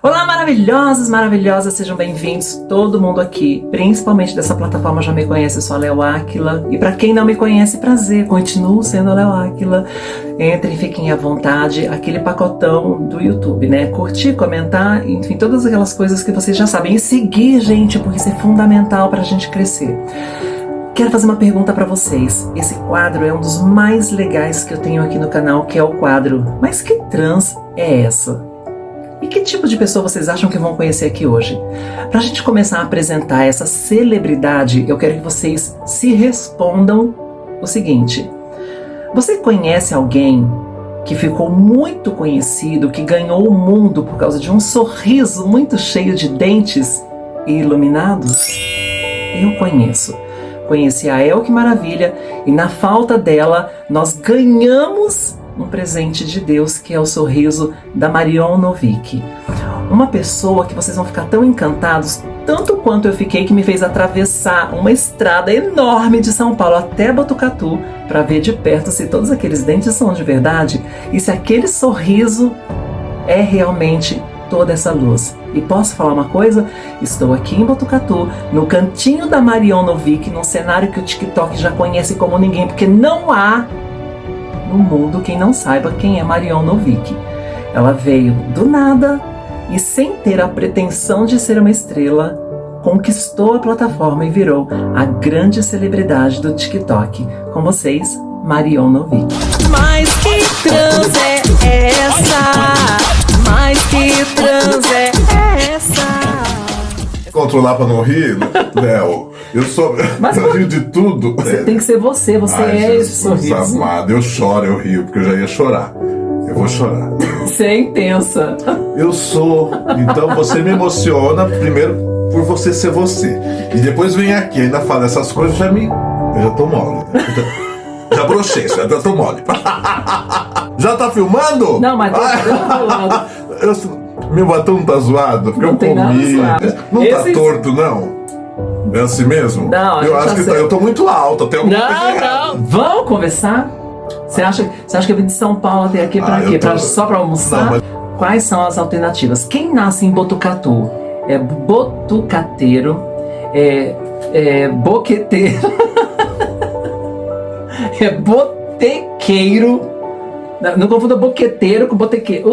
Olá, maravilhosos, maravilhosas, sejam bem-vindos, todo mundo aqui, principalmente dessa plataforma já me conhece, eu sou a Léo Áquila, e para quem não me conhece, prazer, continuo sendo a Léo Áquila. Entrem, fiquem à vontade, aquele pacotão do YouTube, né? Curtir, comentar, enfim, todas aquelas coisas que vocês já sabem, e seguir, gente, porque isso é fundamental pra gente crescer. Quero fazer uma pergunta para vocês. Esse quadro é um dos mais legais que eu tenho aqui no canal, que é o quadro Mas que trans é essa? E que tipo de pessoa vocês acham que vão conhecer aqui hoje? Para a gente começar a apresentar essa celebridade, eu quero que vocês se respondam o seguinte: você conhece alguém que ficou muito conhecido, que ganhou o mundo por causa de um sorriso muito cheio de dentes e iluminados? Eu conheço. Conheci a El Que Maravilha e na falta dela nós ganhamos um presente de Deus, que é o sorriso da Marion Novick. Uma pessoa que vocês vão ficar tão encantados, tanto quanto eu fiquei, que me fez atravessar uma estrada enorme de São Paulo até Botucatu para ver de perto se todos aqueles dentes são de verdade e se aquele sorriso é realmente toda essa luz. E posso falar uma coisa? Estou aqui em Botucatu, no cantinho da Marion Novick, num cenário que o TikTok já conhece como ninguém, porque não há no mundo quem não saiba quem é Marion Novick. Ela veio do nada e, sem ter a pretensão de ser uma estrela, conquistou a plataforma e virou a grande celebridade do TikTok. Com vocês, Marion Novick. Mas que trans é essa? Mas que trans é essa? Controlar pra não rir, Léo. Eu rio de tudo. Você tem que ser você é esse sorriso. Amado, eu choro, eu rio, porque eu já ia chorar. Eu vou chorar. Você é intensa. Eu sou. Então você me emociona primeiro por você ser você. E depois vem aqui, ainda fala essas coisas, eu já tô mole. Já brochei, já tô mole. Já tá filmando? Não, mas tô falando. Meu batom tá zoado, porque não eu tem comi. Nada não tá torto, não? É assim mesmo? Não, eu acho que eu tô muito alto. Até não. Vamos conversar? Você acha que eu vim de São Paulo até aqui pra quê? Só pra almoçar? Não, mas... Quais são as alternativas? Quem nasce em Botucatu é botucateiro, é boqueteiro, é botequeiro. Não confunda boqueteiro com botequeiro.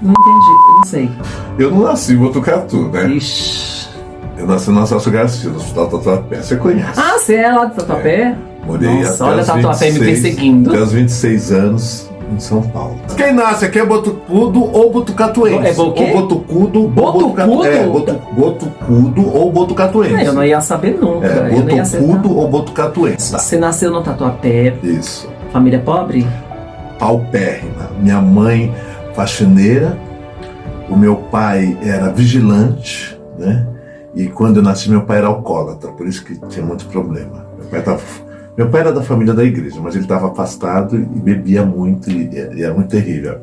Não entendi, não sei. Eu não nasci em Botucatu, né? Ixi. Eu nasci no Celso Garcia, no Hospital Tatuapé. Você conhece? Ah, você é lá de Tatuapé? Morei Nossa, até olha os Tatuapé me 26, perseguindo. até os 26 anos em São Paulo. Quem nasce aqui é botucudo ou botucatuense. É o quê? Ou botucudo Botucudo? botucudo ou botucatuense. Eu não ia saber nunca. Eu não ia acertar. Botucudo ou botucatuense. Você nasceu no Tatuapé. Isso. Família pobre? Paupérrima. Minha mãe, faxineira. O meu pai era vigilante, né? E quando eu nasci, meu pai era alcoólatra, por isso que tinha muito problema. Meu pai era da família da igreja, mas ele estava afastado e bebia muito e era muito terrível.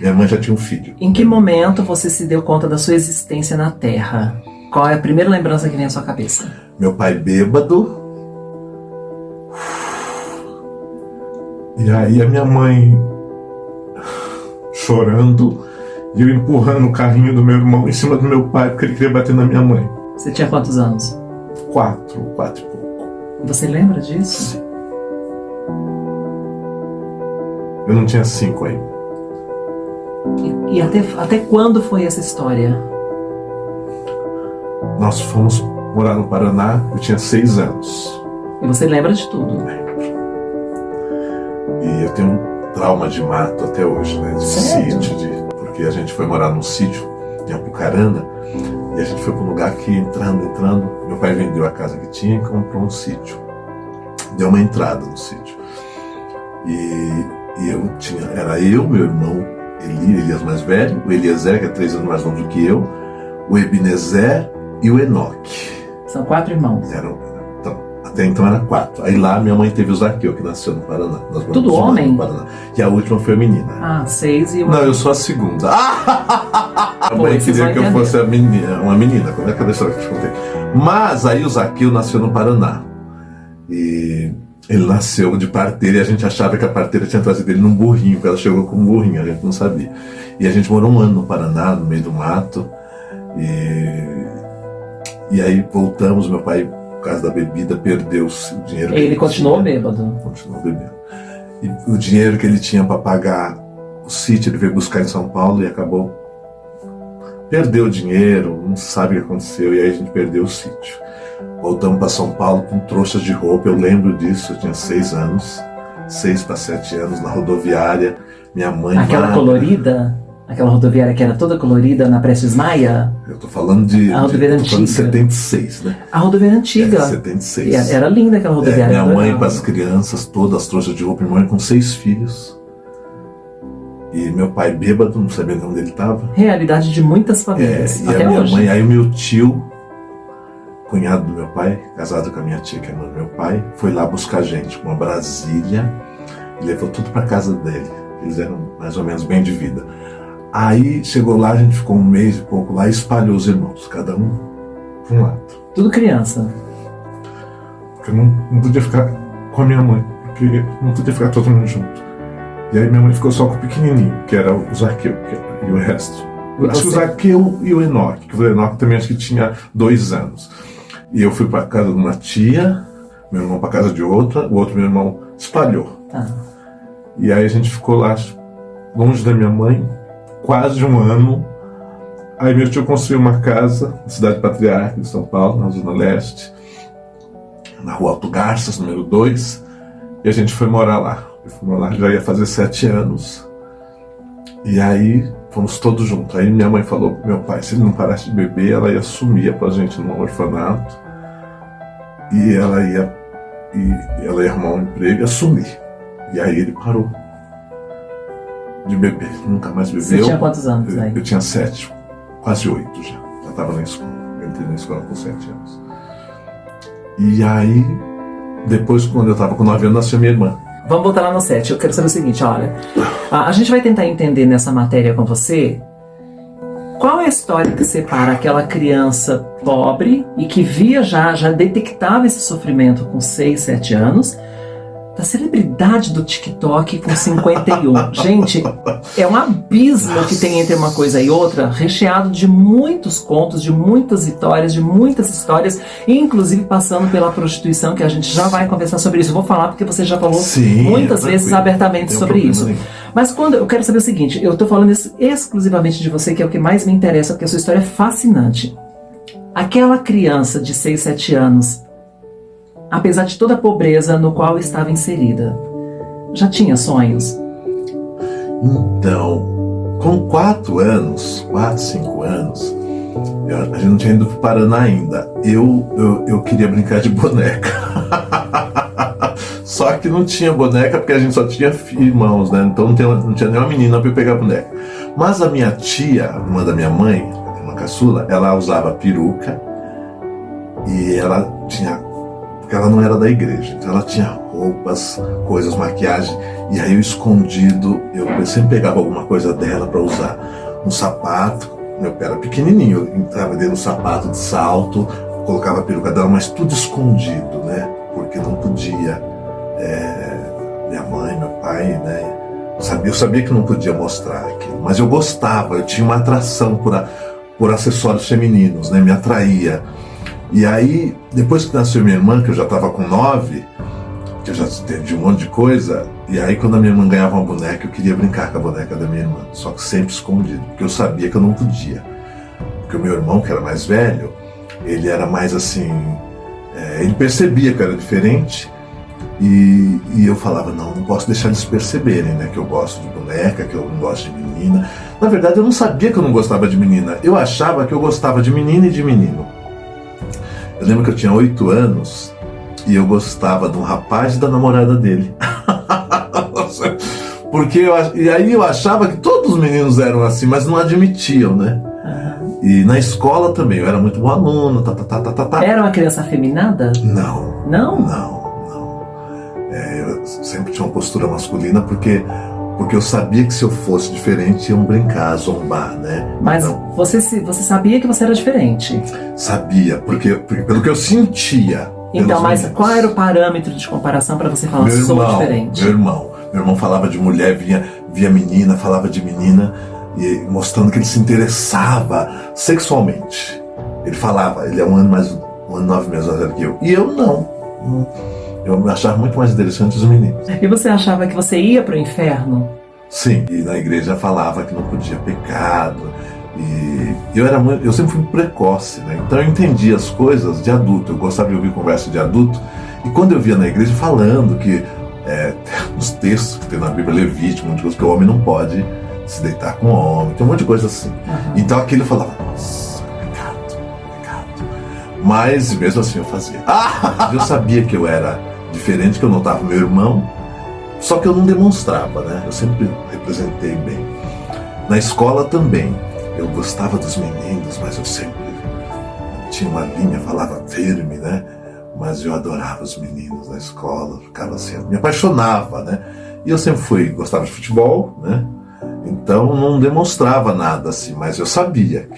Minha mãe já tinha um filho. Em que momento você se deu conta da sua existência na Terra? Qual é a primeira lembrança que vem à sua cabeça? Meu pai bêbado. E aí a minha mãe chorando e eu empurrando o carrinho do meu irmão em cima do meu pai porque ele queria bater na minha mãe. Você tinha quantos anos? 4 e pouco. Você lembra disso? Sim. Eu não tinha 5 ainda. E até quando foi essa história? Nós fomos morar no Paraná, eu tinha 6 anos. E você lembra de tudo? E eu tenho um trauma de mato até hoje, né? De Sério? sítio, porque a gente foi morar num sítio em Apucarana e a gente foi para um lugar que entrando, meu pai vendeu a casa que tinha e comprou um sítio. Deu uma entrada no sítio. E era eu, meu irmão Elias mais velho, o Eliezer, que é 3 anos mais novo do que eu, o Ebenezer e o Enoque. São 4 irmãos. Até então era 4. Aí lá minha mãe teve o Zaqueu, que nasceu no Paraná. Tudo homem? No Paraná. E a última foi a menina. Ah, 6 e o... Não, eu sou a segunda. A mãe vocês queria vão que eu entender. fosse uma menina. Como é que é a história que eu te contei? Mas aí o Zaqueu nasceu no Paraná. E Ele nasceu de parteira e a gente achava que a parteira tinha trazido ele num burrinho, porque ela chegou com um burrinho, a gente não sabia. E a gente morou um ano no Paraná, no meio do mato. E aí voltamos, meu pai, por causa da bebida, perdeu o dinheiro que Ele continuou tinha. bêbado. Continuou bebendo. E o dinheiro que ele tinha para pagar o sítio, ele veio buscar em São Paulo e acabou. Perdeu o dinheiro, não sabe o que aconteceu, e aí a gente perdeu o sítio. Voltamos para São Paulo com trouxas de roupa, eu lembro disso, eu tinha 6 anos, 6 para 7 anos, na rodoviária, minha mãe... Aquela colorida? Aquela rodoviária que era toda colorida na Prestes Maia? Eu tô falando de... A rodoviária tô falando de antiga. 76, né? A rodoviária antiga. 76. Era linda aquela rodoviária. Minha mãe adorava. com as crianças, todas as trouxas de roupa, minha mãe com 6 filhos. E meu pai bêbado, não sabia onde ele estava. Realidade de muitas famílias, E até a minha hoje. mãe, aí o meu tio, cunhado do meu pai, casado com a minha tia, que é irmã do meu pai, foi lá buscar a gente com uma Brasília e levou tudo para casa dele. Eles eram mais ou menos bem de vida. Aí chegou lá, a gente ficou um mês e pouco lá e espalhou os irmãos, cada um para um lado. Tudo criança. Porque eu não podia ficar com a minha mãe, porque não podia ficar todo mundo junto. E aí minha mãe ficou só com o pequenininho, que era o Zaqueu, e o resto. Acho que o Zaqueu e o Enoque, que o Enoque também acho que tinha 2 anos. E eu fui para casa de uma tia, meu irmão para casa de outra, o outro meu irmão espalhou. Tá. E aí a gente ficou lá, longe da minha mãe, quase um ano. Aí meu tio construiu uma casa na cidade Patriarca, em São Paulo, na Zona Leste, na rua Alto Garças, número 2, e a gente foi morar lá. Eu fui morar lá, já ia fazer 7 anos. E aí fomos todos juntos. Aí minha mãe falou pro meu pai, se ele não parasse de beber, ela ia sumir pra gente num orfanato. E ela ia arrumar um emprego e ia sumir. E aí ele parou de beber, nunca mais bebeu. Você tinha quantos anos aí? Eu tinha 7, quase 8 já. Já estava na escola. Eu entrei na escola com 7 anos. E aí, depois, quando eu estava com 9 anos, nasceu minha irmã. Vamos voltar lá no 7. Eu quero saber o seguinte, olha. A gente vai tentar entender nessa matéria com você qual é a história que separa aquela criança pobre e que via já detectava esse sofrimento com 6, 7 anos, da celebridade do TikTok com 51. Gente, é um abismo que tem entre uma coisa e outra, recheado de muitos contos, de muitas vitórias, de muitas histórias, inclusive passando pela prostituição, que a gente já vai conversar sobre isso. Eu vou falar porque você já falou muitas vezes abertamente sobre isso. Mas quando eu quero saber o seguinte, eu estou falando isso exclusivamente de você, que é o que mais me interessa, porque a sua história é fascinante. Aquela criança de 6, 7 anos, apesar de toda a pobreza no qual estava inserida, já tinha sonhos? Então, com 4, 5 anos, a gente não tinha ido para o Paraná ainda. Eu queria brincar de boneca. Só que não tinha boneca porque a gente só tinha irmãos, né? Então não tinha nenhuma menina para eu pegar boneca. Mas a minha tia, irmã da minha mãe, a irmã caçula, ela usava peruca e ela tinha... Porque ela não era da igreja, então ela tinha roupas, coisas, maquiagem, e aí eu escondido, eu sempre pegava alguma coisa dela para usar. Um sapato, meu pé era pequenininho, eu entrava dentro do sapato de salto, colocava a peruca dela, mas tudo escondido, né? Porque não podia, minha mãe, meu pai, né? Eu sabia que não podia mostrar aquilo, mas eu gostava, eu tinha uma atração por acessórios femininos, né? Me atraía. E aí, depois que nasceu minha irmã, que eu já estava com 9, que eu já entendi um monte de coisa, e aí quando a minha irmã ganhava uma boneca, eu queria brincar com a boneca da minha irmã, só que sempre escondido, porque eu sabia que eu não podia. Porque o meu irmão, que era mais velho, ele era mais assim, ele percebia que eu era diferente, e eu falava, não posso deixar eles perceberem, né, que eu gosto de boneca, que eu não gosto de menina. Na verdade, eu não sabia que eu não gostava de menina, eu achava que eu gostava de menina e de menino. Eu lembro que eu tinha 8 anos e eu gostava de um rapaz e da namorada dele. E aí eu achava que todos os meninos eram assim, mas não admitiam, né? E na escola também, eu era muito bom aluno, Era uma criança afeminada? Não. Não? Não. Eu sempre tinha uma postura masculina porque eu sabia que se eu fosse diferente iam brincar, zombar, né? Mas então, você sabia que você era diferente? Sabia, porque pelo que eu sentia, Então, mas meninos. qual era o parâmetro de comparação para você falar, Meu sou irmão, diferente? Meu irmão falava de mulher, via menina, falava de menina, e mostrando que ele se interessava sexualmente. Ele falava, ele é um ano 9 meses mais velho que eu. E eu não. Eu me achava muito mais interessante os meninos. E você achava que você ia pro inferno? Sim, e na igreja falava que não podia pecado. E eu sempre fui precoce, né? Então eu entendia as coisas de adulto. Eu gostava de ouvir conversa de adulto. E quando eu via na igreja falando que os textos que tem na Bíblia, Levítico, um monte de coisa, que o homem não pode se deitar com o homem, tem um monte de coisa assim. Então aquilo eu falava, nossa, pecado. Mas mesmo assim eu fazia. Eu sabia que eu era diferente, que eu notava meu irmão, só que eu não demonstrava, né? Eu sempre representei bem. Na escola também, eu gostava dos meninos, mas eu sempre tinha uma linha, falava firme, né? Mas eu adorava os meninos na escola, ficava assim, me apaixonava, né? E eu sempre gostava de futebol, né? Então não demonstrava nada assim, mas eu sabia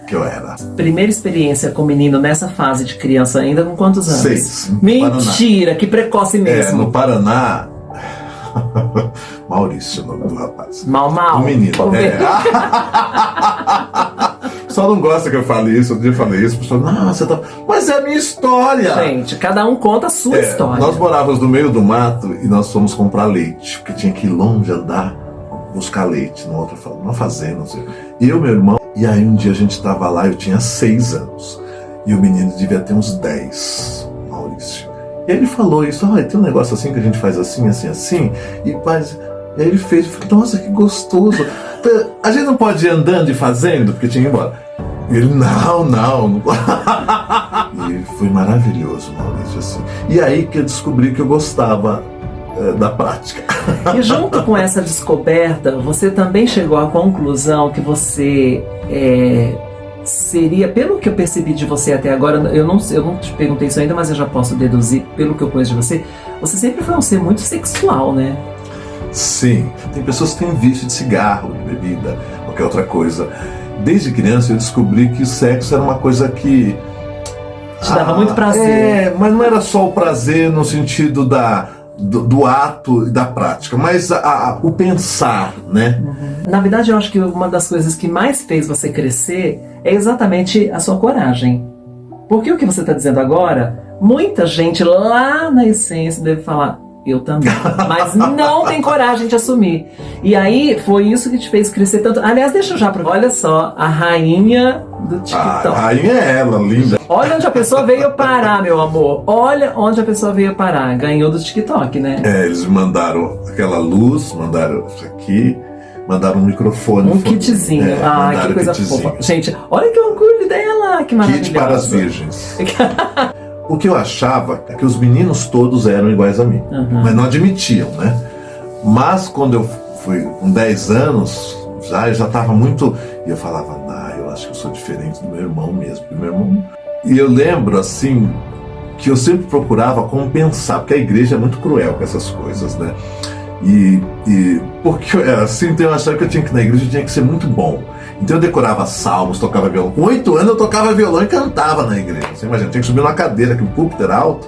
que eu era. Primeira experiência com menino nessa fase de criança ainda, com quantos anos? 6. Mentira, que precoce mesmo. No Paraná, Maurício, o nome do rapaz. Mal. O menino. Só não gosta que eu fale isso. Um dia eu falei isso, a pessoa, nossa, mas é a minha história. Gente, cada um conta a sua história. Nós morávamos no meio do mato e nós fomos comprar leite, porque tinha que ir longe andar, buscar leite numa fazenda, não sei. Eu e meu irmão, e aí um dia a gente estava lá, eu tinha 6 anos, e o menino devia ter uns 10, Maurício. E aí ele falou isso, tem um negócio assim que a gente faz assim, e aí ele fez, eu falei, nossa, que gostoso. A gente não pode ir andando e fazendo, porque tinha que ir embora. E ele, não. E foi maravilhoso, Maurício, assim. E aí que eu descobri que eu gostava da prática. E junto com essa descoberta, você também chegou à conclusão que você seria, pelo que eu percebi de você até agora, eu não te perguntei isso ainda, mas eu já posso deduzir, pelo que eu conheço de você sempre foi um ser muito sexual, né? Sim, tem pessoas que têm vício de cigarro, de bebida, qualquer outra coisa. Desde criança eu descobri que o sexo era uma coisa que te dava muito prazer. Mas não era só o prazer no sentido do ato e da prática, mas o pensar, né? Na verdade, eu acho que uma das coisas que mais fez você crescer é exatamente a sua coragem. Porque o que você está dizendo agora, muita gente lá na essência deve falar, eu também, mas não tem coragem de assumir. E aí, foi isso que te fez crescer tanto. Aliás, deixa eu já provar. Olha só, a rainha do TikTok. A rainha é ela, linda. Olha onde a pessoa veio parar, meu amor. Olha onde a pessoa veio parar. Ganhou do TikTok, né? Eles mandaram aquela luz, mandaram isso aqui, mandaram um microfone. Um kitzinho. Que coisa fofa. Gente, olha que orgulho dela, que maravilhoso. Kit para as virgens. O que eu achava é que os meninos todos eram iguais a mim, mas não admitiam, né? Mas quando eu fui com 10 anos, eu já estava muito... E eu falava, eu acho que eu sou diferente do meu irmão mesmo. E eu lembro, assim, que eu sempre procurava compensar, porque a igreja é muito cruel com essas coisas, né? E porque eu era assim, então eu achava que eu na igreja eu tinha que ser muito bom. Então eu decorava salmos, tocava violão. Com 8 anos eu tocava violão e cantava na igreja. Você imagina, eu tinha que subir numa cadeira, que o púlpito era alto.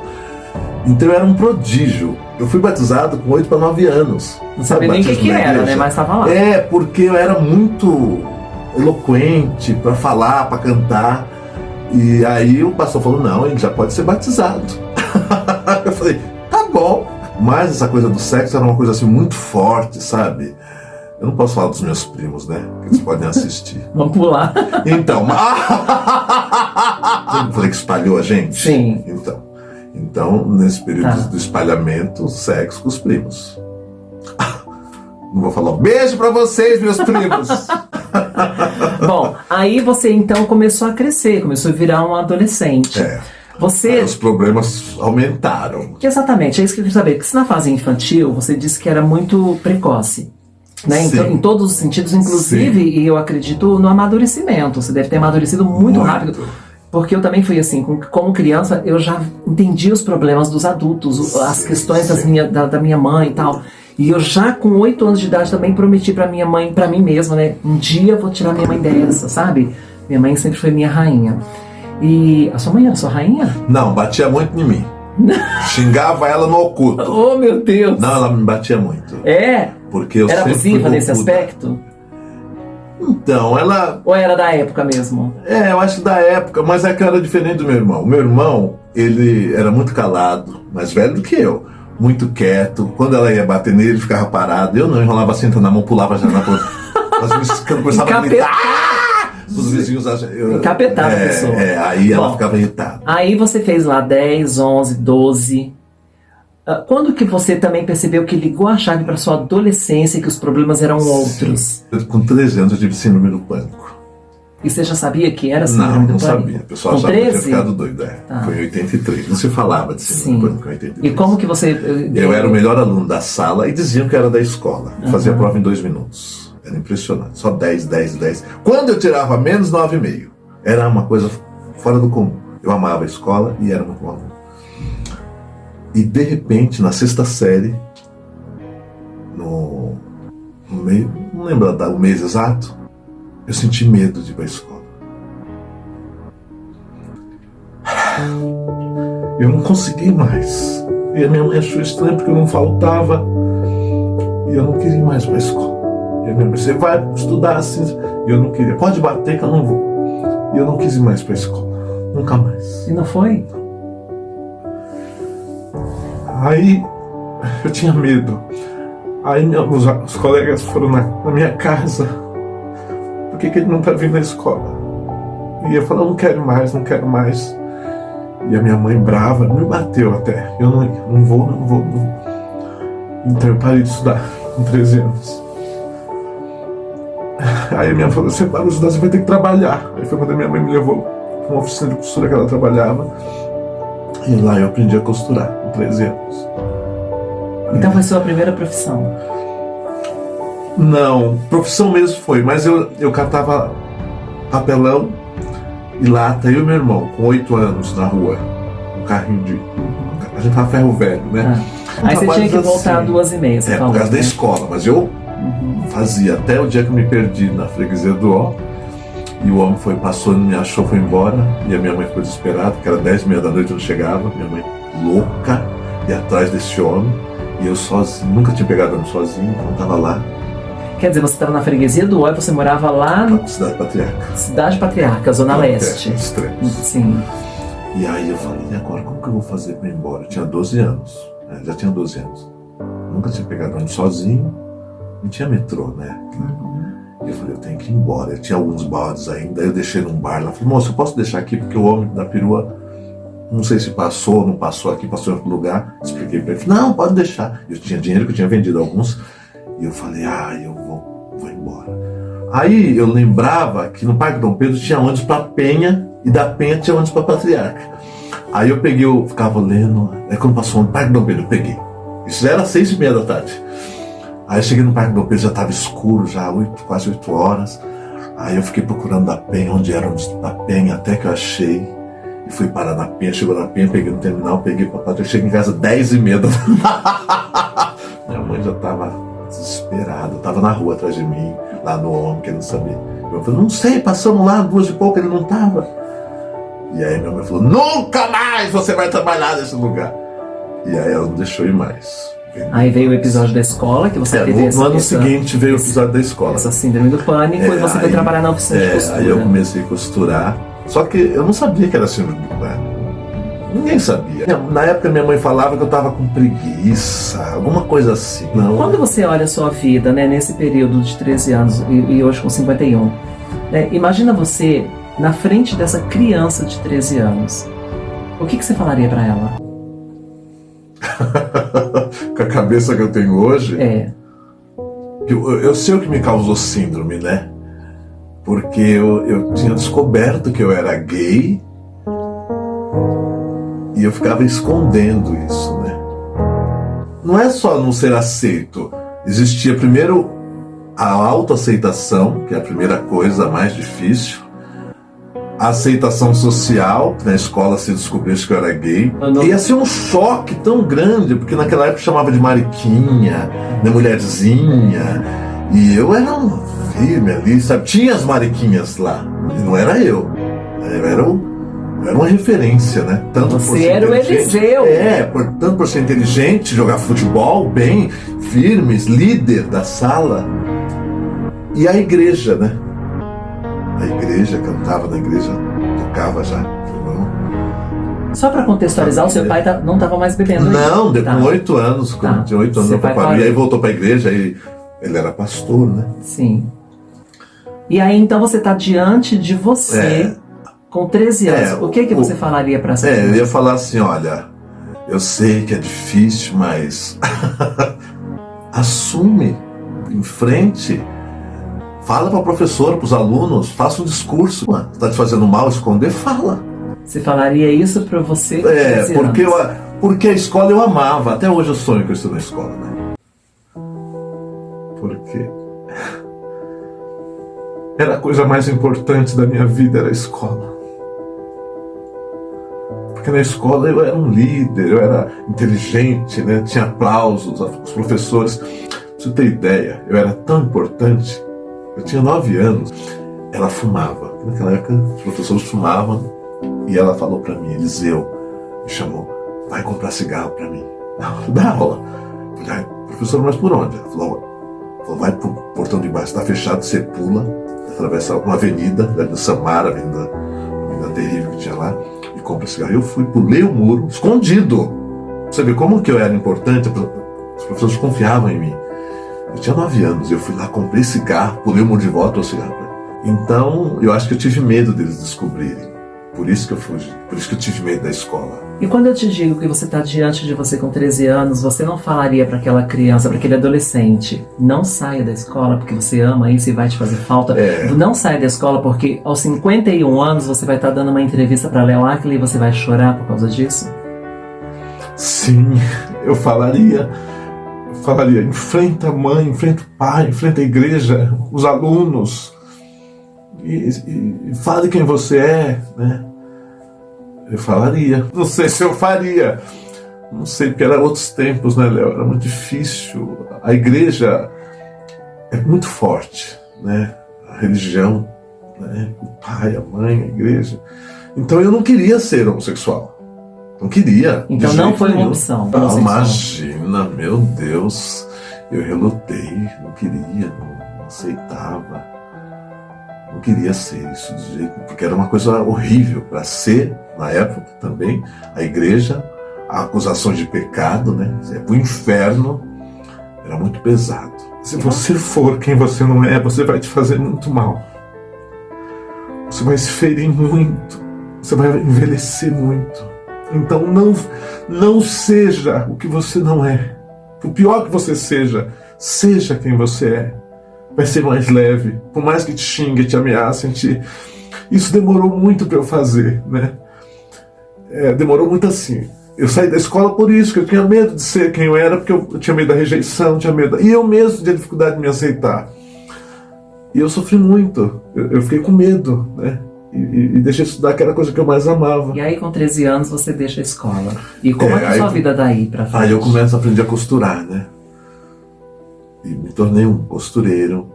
Então eu era um prodígio. Eu fui batizado com 8 para 9 anos. Não sabia nem o que era, né? Mas estava lá. Porque eu era muito eloquente para falar, para cantar. E aí o pastor falou, não, ele já pode ser batizado. Eu falei, tá bom. Mas essa coisa do sexo era uma coisa assim muito forte, sabe? Eu não posso falar dos meus primos, né? Que eles podem assistir. Vamos pular. Então, eu falei que espalhou a gente? Sim. Então nesse período do espalhamento, sexo com os primos. Não vou falar um beijo pra vocês, meus primos. Bom, aí você então começou a crescer, começou a virar um adolescente. Aí os problemas aumentaram. Exatamente, é isso que eu queria saber. Porque se na fase infantil você disse que era muito precoce, né? Então, em todos os sentidos, inclusive, e eu acredito no amadurecimento. Você deve ter amadurecido muito rápido. Porque eu também fui assim, como criança, eu já entendi os problemas dos adultos, as questões da minha mãe e tal. E eu já com 8 anos de idade também prometi pra minha mãe, pra mim mesma, né? Um dia eu vou tirar minha mãe dessa, sabe? Minha mãe sempre foi minha rainha. E a sua mãe era sua rainha? Não, batia muito em mim. Xingava ela no oculto. Oh, meu Deus! Não, ela me batia muito. É? Porque eu Era sempre fui abusiva nesse bocuda. aspecto? Então, ela... Ou era da época mesmo? eu acho da época, mas é que era diferente do meu irmão. O meu irmão, ele era muito calado, mais velho do que eu. Muito quieto. Quando ela ia bater nele, ele ficava parado. Eu não, enrolava assim, na mão, pulava já na porta. Começava a gritar. Os vizinhos... Encapetada a pessoa. Aí ela Bom, ficava irritada. Aí você fez lá 10, 11, 12. Quando que você também percebeu que ligou a chave para sua adolescência e que os problemas eram outros? Com 13 anos eu tive síndrome do pânico. E você já sabia que era síndrome do Não pânico? sabia. O pessoal Com achava que eu tinha 13? ficado doido. Foi em 83. Não se falava de síndrome do pânico em 83. E como que você... Eu era o melhor aluno da sala e diziam que era da escola. Fazia a prova em 2 minutos. Era impressionante. Só 10, 10, 10. Quando eu tirava menos, 9,5. Era uma coisa fora do comum. Eu amava a escola e era muito bom aluno. E de repente, na 6ª série, no meio, não lembro o mês exato, eu senti medo de ir para a escola. Eu não consegui mais. E a minha mãe achou estranho porque eu não faltava. E eu não queria ir mais para a escola. E a minha mãe disse, você vai estudar assim. E eu não queria. Pode bater que eu não vou. E eu não quis ir mais para a escola. Nunca mais. E não foi? Aí eu tinha medo. Aí os colegas foram na minha casa. Por que ele não está vindo na escola? E eu falei, não quero mais, não quero mais. E a minha mãe brava me bateu até. Eu não vou. Então eu parei de estudar com 13 anos. Aí a minha mãe falou, você para de estudar, você vai ter que trabalhar. Aí foi quando a minha mãe me levou para uma oficina de costura que ela trabalhava. E lá eu aprendi a costurar, com 13 anos. Então foi sua primeira profissão? Não, profissão mesmo foi, mas eu catava papelão e lata, eu e meu irmão, com 8 anos, na rua, um carrinho de... A gente tava ferro velho, né? Aí você tinha que voltar às 2h30, você falou, por causa né? da escola, mas eu fazia até o dia que eu me perdi na freguesia do Ó. E o homem passou, me achou, foi embora. E a minha mãe ficou desesperada, porque era 10h30 da noite, eu não chegava. Minha mãe louca, e atrás desse homem. E eu sozinho, nunca tinha pegado homem sozinho, então estava lá. Quer dizer, você estava na freguesia do Ó e você morava lá Na Cidade Patriarca. Cidade Patriarca, Zona Leste. Extremos. Sim. E aí eu falei, e agora como que eu vou fazer para ir embora? Eu tinha 12 anos, né? Já tinha 12 anos. Nunca tinha pegado homem sozinho, não tinha metrô, né? E eu falei, eu tenho que ir embora. Eu tinha alguns baldes ainda, eu deixei num bar lá. Falei, moço, eu posso deixar aqui porque o homem da perua, não sei se passou ou não passou aqui, passou em outro lugar. Expliquei pra ele, não, pode deixar. Eu tinha dinheiro que eu tinha vendido alguns. E eu falei, eu vou embora. Aí eu lembrava que no Parque Dom Pedro tinha ônibus pra Penha e da Penha tinha ônibus pra Patriarca. Aí eu peguei, eu ficava lendo. Aí quando passou no Parque Dom Pedro, eu peguei. Isso já era 6h30 da tarde. Aí eu cheguei no Parque Dom Pedro, já estava escuro, já quase 8 horas. Aí eu fiquei procurando da Penha, onde era da Penha, até que eu achei. E fui parar na Penha, chegou na Penha, peguei no terminal, peguei pra Patriarca. Cheguei em casa 10h30 da Minha mãe já estava desesperada, estava na rua atrás de mim, lá no homem, querendo saber. Eu falei, não sei, passamos lá 2h pouco, ele não estava. E aí minha mãe falou, nunca mais você vai trabalhar nesse lugar. E aí ela não deixou ir mais. Aí veio o episódio da escola, que você teve no ano seguinte veio o episódio da escola. Essa síndrome do pânico, e você foi trabalhar na oficina de costura. Aí eu comecei a costurar, só que eu não sabia que era síndrome do pânico. Ninguém sabia. Na época minha mãe falava que eu tava com preguiça, alguma coisa assim. Não. Quando você olha a sua vida, né, nesse período de 13 anos e hoje com 51, né, imagina você na frente dessa criança de 13 anos. O que você falaria pra ela? Com a cabeça que eu tenho hoje, eu sei o que me causou síndrome, né? Porque eu tinha descoberto que eu era gay e eu ficava escondendo isso, né? Não é só não ser aceito. Existia primeiro a autoaceitação, que é a primeira coisa mais difícil. A aceitação social, que na escola se descobrisse que eu era gay. Ia ser um choque tão grande, porque naquela época chamava de mariquinha, de mulherzinha. E eu era um firme ali, sabe? Tinha as mariquinhas lá, e não era eu. Eu era o era uma referência, né? Tanto por Você ser era o inteligente- Eliseu. tanto por ser inteligente, jogar futebol bem, firmes, líder da sala. E a igreja, né? A igreja, cantava na igreja, tocava já. Só pra contextualizar, o seu pai não estava mais bebendo ainda. Não, depois Tá. com 8 anos, quando Tá. tinha 8 anos, Seu meu pai pai parou. E parou. aí voltou pra igreja, aí ele era pastor, né? Sim. E aí, então, você está diante de você, com 13 anos. O que você falaria para essa eu criança? ia falar assim, olha, eu sei que é difícil, mas assume, em frente, fala para o professor, para os alunos, faça um discurso. Está te fazendo mal, esconder, fala. Você falaria isso para você com 13 porque, anos? porque a escola eu amava, até hoje eu sonho que eu estou na escola, né? Porque era a coisa mais importante da minha vida, era a escola. Porque na escola eu era um líder, eu era inteligente, né? Tinha aplausos, os professores. Pra você ter ideia, eu era tão importante, eu tinha 9 anos, ela fumava. Naquela época os professores fumavam e ela falou pra mim, Eliseu, me chamou, vai comprar cigarro pra mim, na hora da aula. Eu falei, professor, mas por onde? Ela falou, vai pro portão de baixo, tá fechado, você pula, atravessa uma avenida, da Samara, avenida terrível que tinha lá, e compra cigarro. Eu fui, pulei o muro, escondido. Você vê como que eu era importante, os professores confiavam em mim. Eu tinha 9 anos, eu fui lá, comprei cigarro, pulei o muro de volta, trouxe cigarro. Então, eu acho que eu tive medo deles descobrirem. Por isso que eu fugi, por isso que eu tive medo da escola. E quando eu te digo que você está diante de você com 13 anos, você não falaria para aquela criança, para aquele adolescente, não saia da escola porque você ama isso e vai te fazer falta. Não saia da escola porque aos 51 anos você vai estar dando uma entrevista para Léo Áquila e você vai chorar por causa disso? Sim, eu falaria, enfrenta a mãe, enfrenta o pai, enfrenta a igreja, os alunos, e fale quem você é, né? Eu falaria. Não sei se eu faria. Não sei, porque eram outros tempos, né, Léo? Era muito difícil. A igreja é muito forte, né? A religião, né? O pai, a mãe, a igreja. Então eu não queria ser homossexual. Não queria. Então não foi uma opção. Não, imagina, meu Deus. Eu relutei, não queria, não aceitava. Não queria ser isso de jeito, porque era uma coisa horrível para ser, na época também, a igreja, a acusação de pecado, né? O inferno era muito pesado. Se você for quem você não é, você vai te fazer muito mal. Você vai se ferir muito, você vai envelhecer muito. Então não seja o que você não é. Por pior que você seja quem você é. Vai ser mais leve, por mais que te xingue, te ameacem, Isso demorou muito para eu fazer, né? Demorou muito assim. Eu saí da escola por isso, que eu tinha medo de ser quem eu era, porque eu tinha medo da rejeição, tinha medo... E eu mesmo tinha dificuldade de me aceitar. E eu sofri muito, eu fiquei com medo, né? E deixei de estudar, que era a coisa que eu mais amava. E aí com 13 anos você deixa a escola. E como é que a sua vida daí pra frente? Aí eu começo a aprender a costurar, né? E me tornei um costureiro.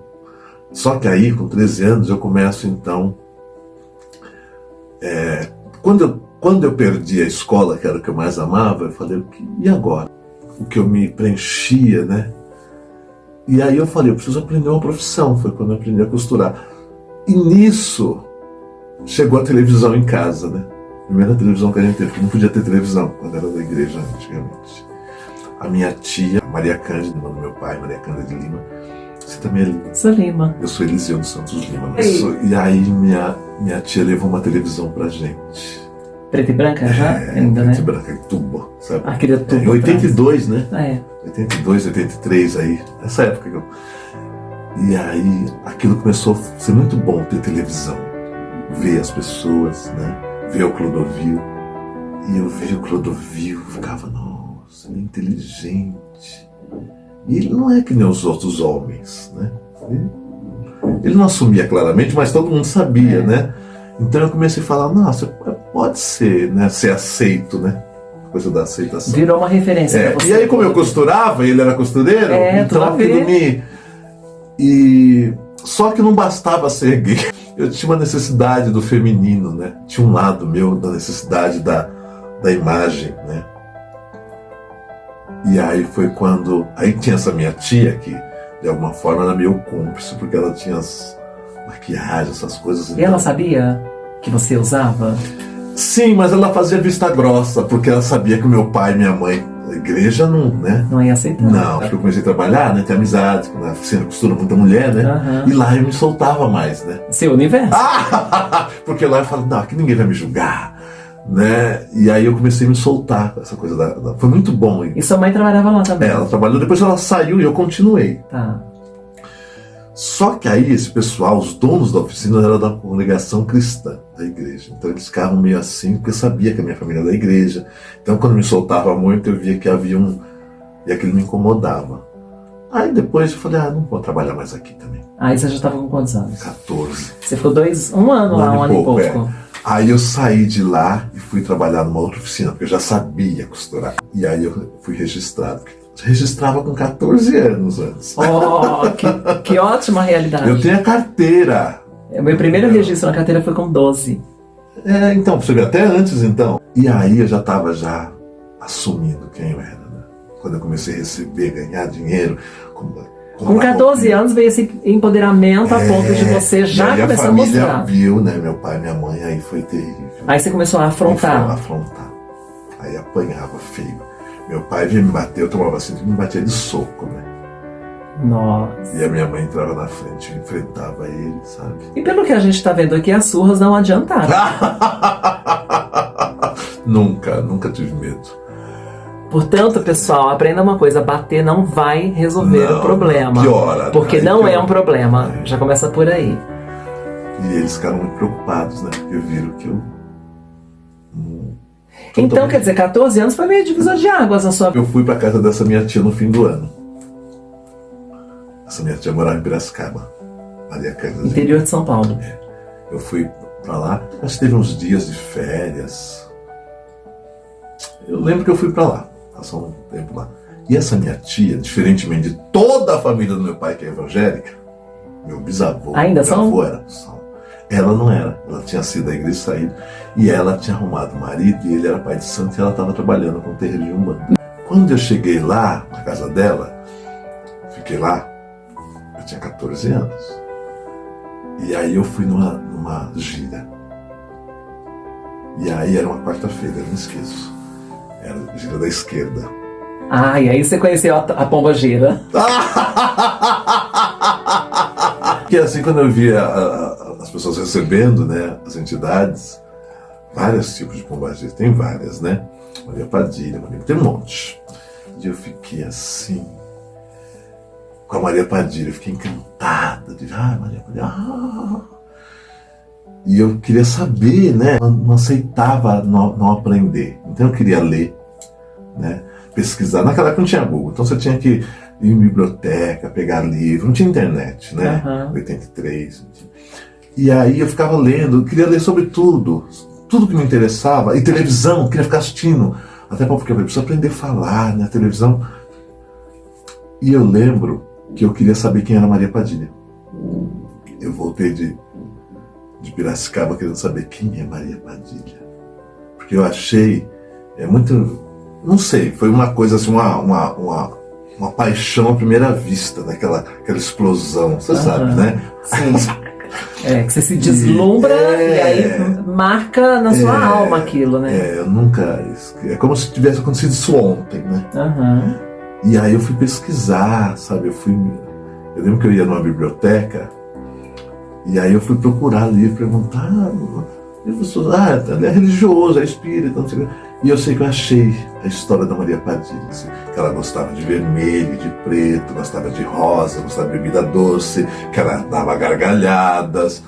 Só que aí, com 13 anos, eu começo então... Quando eu perdi a escola, que era o que eu mais amava, eu falei, e agora? O que eu me preenchia, né? E aí eu falei, eu preciso aprender uma profissão. Foi quando eu aprendi a costurar. E nisso, chegou a televisão em casa, né? Primeira televisão que a gente teve, porque não podia ter televisão quando era da igreja antigamente. A minha tia, Maria Cândida, irmã do meu pai, Maria Cândida de Lima. Você também é Lima? Sou Lima. Eu sou Eliseu dos Santos Lima. E aí minha tia levou uma televisão pra gente. Preta e branca já? Ainda, preta né? e branca, tubo, sabe? Aquele tubo. Em 82, né? 82, 83 aí, essa época que eu... E aí aquilo começou a ser muito bom ter televisão. Ver as pessoas, né? Ver o Clodovil. E eu via o Clodovil, ficava, nossa, ele é inteligente. E ele não é que nem os outros homens, né? Ele não assumia claramente, mas todo mundo sabia, né? Então eu comecei a falar, nossa, pode ser, né? Ser aceito, né? Coisa da aceitação. Virou uma referência pra você. E aí, como eu costurava, ele era costureiro, então aquilo me... Só que não bastava ser gay. eu tinha uma necessidade do feminino, né? Tinha um lado meu da necessidade da imagem, né? E aí foi quando... Aí tinha essa minha tia que, de alguma forma, era meu cúmplice, porque ela tinha as maquiagens, essas coisas. E ela sabia que você usava? Sim, mas ela fazia vista grossa, porque ela sabia que o meu pai e minha mãe, a igreja não, né? Não ia aceitar. Não, porque eu comecei a trabalhar, né? Ter amizade, na oficina costura muita mulher, né? Aham. E lá eu me soltava mais, né? Seu universo. Porque lá eu falo, não, aqui ninguém vai me julgar, né? E aí eu comecei a me soltar, essa coisa foi muito bom. E sua mãe trabalhava lá também? Ela trabalhou, depois ela saiu e eu continuei. Tá. Só que aí esse pessoal, os donos da oficina, eram da congregação cristã da igreja. Então eles ficavam meio assim, porque eu sabia que a minha família era da igreja. Então quando eu me soltava muito, eu via que havia e aquilo me incomodava. Aí depois eu falei, não vou trabalhar mais aqui também. Aí você já estava com quantos anos? 14. Você ficou um ano lá, um ano e pouco. É. Aí eu saí de lá e fui trabalhar numa outra oficina, porque eu já sabia costurar. E aí eu fui registrado. Registrava com 14 anos antes. Oh, que ótima realidade. Eu tenho a carteira. O meu primeiro registro na carteira foi com 12. Então, você vê, até antes então. E aí eu já estava assumindo quem eu era, né? Quando eu comecei a receber, ganhar dinheiro. Com 14 anos veio esse empoderamento a ponto de você já começar a mostrar. A família viu, né? Meu pai e minha mãe, aí foi terrível. Aí você começou a afrontar. Aí apanhava feio. Meu pai vinha me bater, eu tomava assim, me batia de soco, né? Nossa. E a minha mãe entrava na frente, enfrentava ele, sabe? E pelo que a gente tá vendo aqui, as surras não adiantaram. Nunca tive medo. Portanto, pessoal, aprenda uma coisa: bater não vai resolver o problema. Piora. Porque não é um problema. Já começa por aí. E eles ficaram muito preocupados, né? Porque viram que eu... Então, quer dizer, 14 anos foi meio divisor de águas na sua vida. Eu fui pra casa dessa minha tia no fim do ano. Essa minha tia morava em Piracicaba, Maria Cândida. Interior de São Paulo. Eu fui pra lá, acho que teve uns dias de férias. Eu lembro que eu fui pra lá, passou um tempo lá. E essa minha tia, diferentemente de toda a família do meu pai, que é evangélica, meu bisavô, ainda meu avô era. Ela não era, ela tinha sido da igreja e saído. E ela tinha arrumado um marido, e ele era pai de santo, e ela estava trabalhando com o terreiro de Umbanda. Quando eu cheguei lá, na casa dela, fiquei lá, eu tinha 14 anos. E aí eu fui numa gira. E aí era uma quarta-feira, eu não esqueço. Era a gira da esquerda. E aí você conheceu a pomba gira. Porque assim, quando eu via as pessoas recebendo, né, as entidades, vários tipos de pombagira, tem várias, né? Maria Padilha, tem um monte. E eu fiquei assim, com a Maria Padilha, eu fiquei encantada de Maria Padilha. E eu queria saber, né? Não aceitava não aprender. Então eu queria ler, né? Pesquisar. Naquela época não tinha Google, então você tinha que ir em biblioteca, pegar livro, não tinha internet, né? 83. E aí eu ficava lendo, eu queria ler sobre tudo que me interessava, e televisão, eu queria ficar assistindo, até porque eu preciso aprender a falar, né? Televisão. E eu lembro que eu queria saber quem era Maria Padilha. Eu voltei de Piracicaba querendo saber quem é Maria Padilha. Porque eu achei, muito, não sei, foi uma coisa assim, uma paixão à primeira vista, né? Aquela explosão, você sabe, né? Sim. Que você se deslumbra e aí marca na sua alma aquilo, né? Eu nunca... É como se tivesse acontecido isso ontem, né? E aí eu fui pesquisar, sabe? Eu lembro que eu ia numa biblioteca e aí eu fui procurar livro, perguntar... ele é religioso, é espírita, não sei o que. E eu sei que eu achei a história da Maria Padilha, assim, que ela gostava de vermelho, de preto, gostava de rosa, gostava de bebida doce, que ela dava gargalhadas.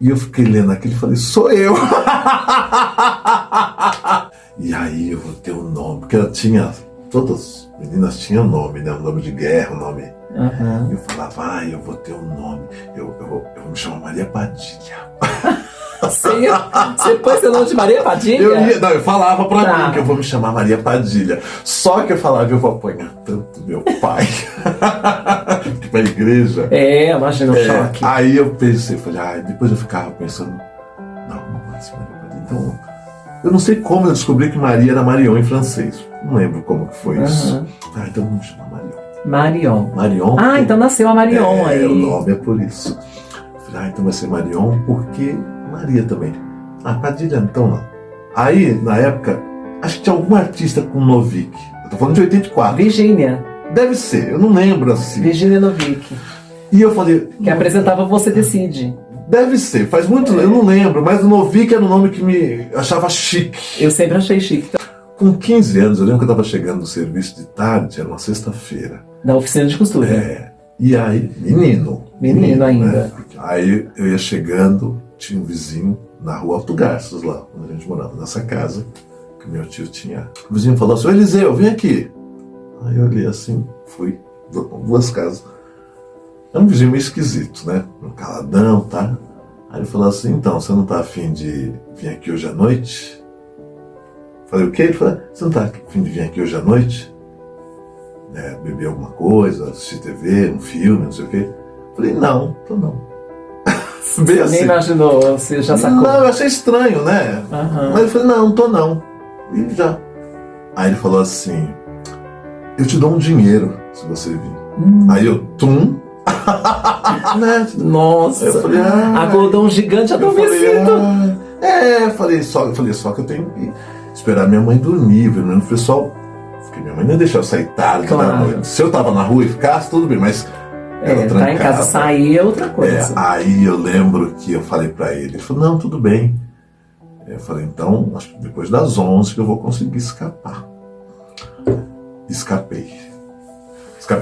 E eu fiquei lendo aquilo e falei, sou eu! E aí eu vou ter um nome, porque ela tinha, todas as meninas tinham nome, né? Um nome de guerra, um nome... Eu falava, eu vou ter um nome, eu vou me chamar Maria Padilha. Você pôs seu nome de Maria Padilha? Eu falava pra Tá. mim que eu vou me chamar Maria Padilha. Só que eu falava, eu vou apanhar tanto meu pai. Que pra igreja. Imagina o choque. Aí eu pensei, falei, depois eu ficava pensando, não pode ser Maria Padilha. Então, eu não sei como eu descobri que Maria era Marion em francês. Não lembro como que foi isso. Então vamos chamar Marion. Marion. Marion. Então nasceu a Marion aí. O nome é por isso. Falei, então vai ser Marion, porque Maria também. Padilha então não. Aí, na época, acho que tinha algum artista com Novik. Eu tô falando de 84. Virgínia. Deve ser, eu não lembro assim. Virgínia Novik. E eu falei... Que apresentava Você Decide. Deve ser, faz muito... Eu não lembro, mas o Novik era um nome que me achava chique. Eu sempre achei chique. Com 15 anos, eu lembro que eu estava chegando no serviço de tarde, era uma sexta-feira. Da oficina de costura. E aí, menino ainda. Né? Aí eu ia chegando, tinha um vizinho na rua Alto Garças, lá onde a gente morava, nessa casa que meu tio tinha. O vizinho falou assim, Eliseu, vem aqui. Aí eu olhei assim, fui, duas casas. Era um vizinho meio esquisito, né? Um caladão, tá? Aí ele falou assim, então, você não tá afim de vir aqui hoje à noite? Falei, o quê? Ele falou, você não tá afim de vir aqui hoje à noite? Beber alguma coisa, assistir TV, um filme, não sei o quê. Falei, não, tô não. Você nem imaginou, você já sacou? Não, eu achei estranho, né? Mas eu falei, não tô não. E já. Aí ele falou assim, eu te dou um dinheiro se você vir. Aí eu, né? Nossa, eu falei, acordou um gigante adormecido. Falei, só que eu tenho que esperar minha mãe dormir, viu? O pessoal, porque minha mãe não ia deixar eu sair tarde da noite. Se eu tava na rua e ficasse, tudo bem, mas ela trancada. Tá em casa, sair é outra coisa. Aí eu lembro que eu falei pra ele falou, não, tudo bem. Eu falei, então, acho que depois das 11 que eu vou conseguir escapar. Escapei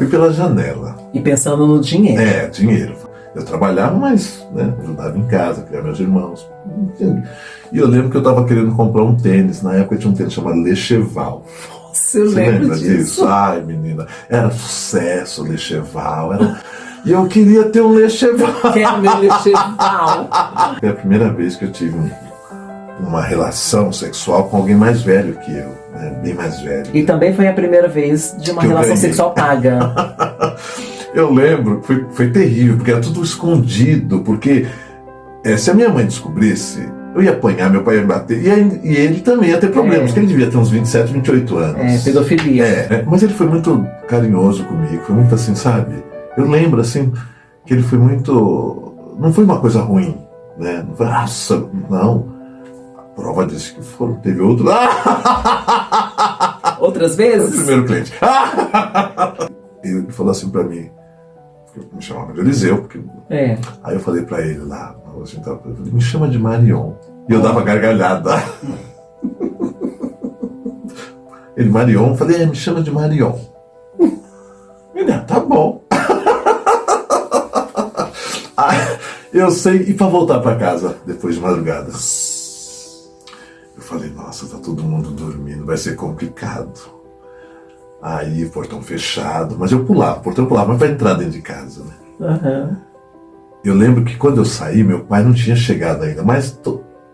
pela janela. E pensando no dinheiro. Dinheiro. Eu trabalhava, mas ajudava em casa, criar meus irmãos. E eu lembro que eu estava querendo comprar um tênis. Na época tinha um tênis chamado Le Cheval. Você lembra disso? Ai, menina, era sucesso Le Cheval. E eu queria ter um Le Cheval. Quero meu Le Cheval. Foi a primeira vez que eu tive uma relação sexual com alguém mais velho que eu, né? Bem mais velho. E também foi a primeira vez de uma relação sexual paga. Eu lembro, foi terrível, porque era tudo escondido, porque se a minha mãe descobrisse, eu ia apanhar, meu pai ia me bater, e ele também ia ter problemas, porque ele devia ter uns 27, 28 anos. Pedofilia. Mas ele foi muito carinhoso comigo, foi muito assim, sabe? Eu lembro, assim, que ele foi muito... Não foi uma coisa ruim, né? Não foi, nossa, não. A prova disso que teve outro... Outras vezes? O primeiro cliente. Ele falou assim pra mim, eu me chamava de Eliseu, porque... Aí eu falei pra ele lá, eu falei, me chama de Marion. E eu dava gargalhada. Ele, Marion, eu falei, me chama de Marion. Ele, tá bom. Eu sei, e pra voltar pra casa, depois de madrugada, eu falei, nossa, tá todo mundo dormindo, vai ser complicado. Aí, o portão fechado, mas eu pulava, o portão pulava, mas pra entrar dentro de casa, né? Eu lembro que quando eu saí, meu pai não tinha chegado ainda, mas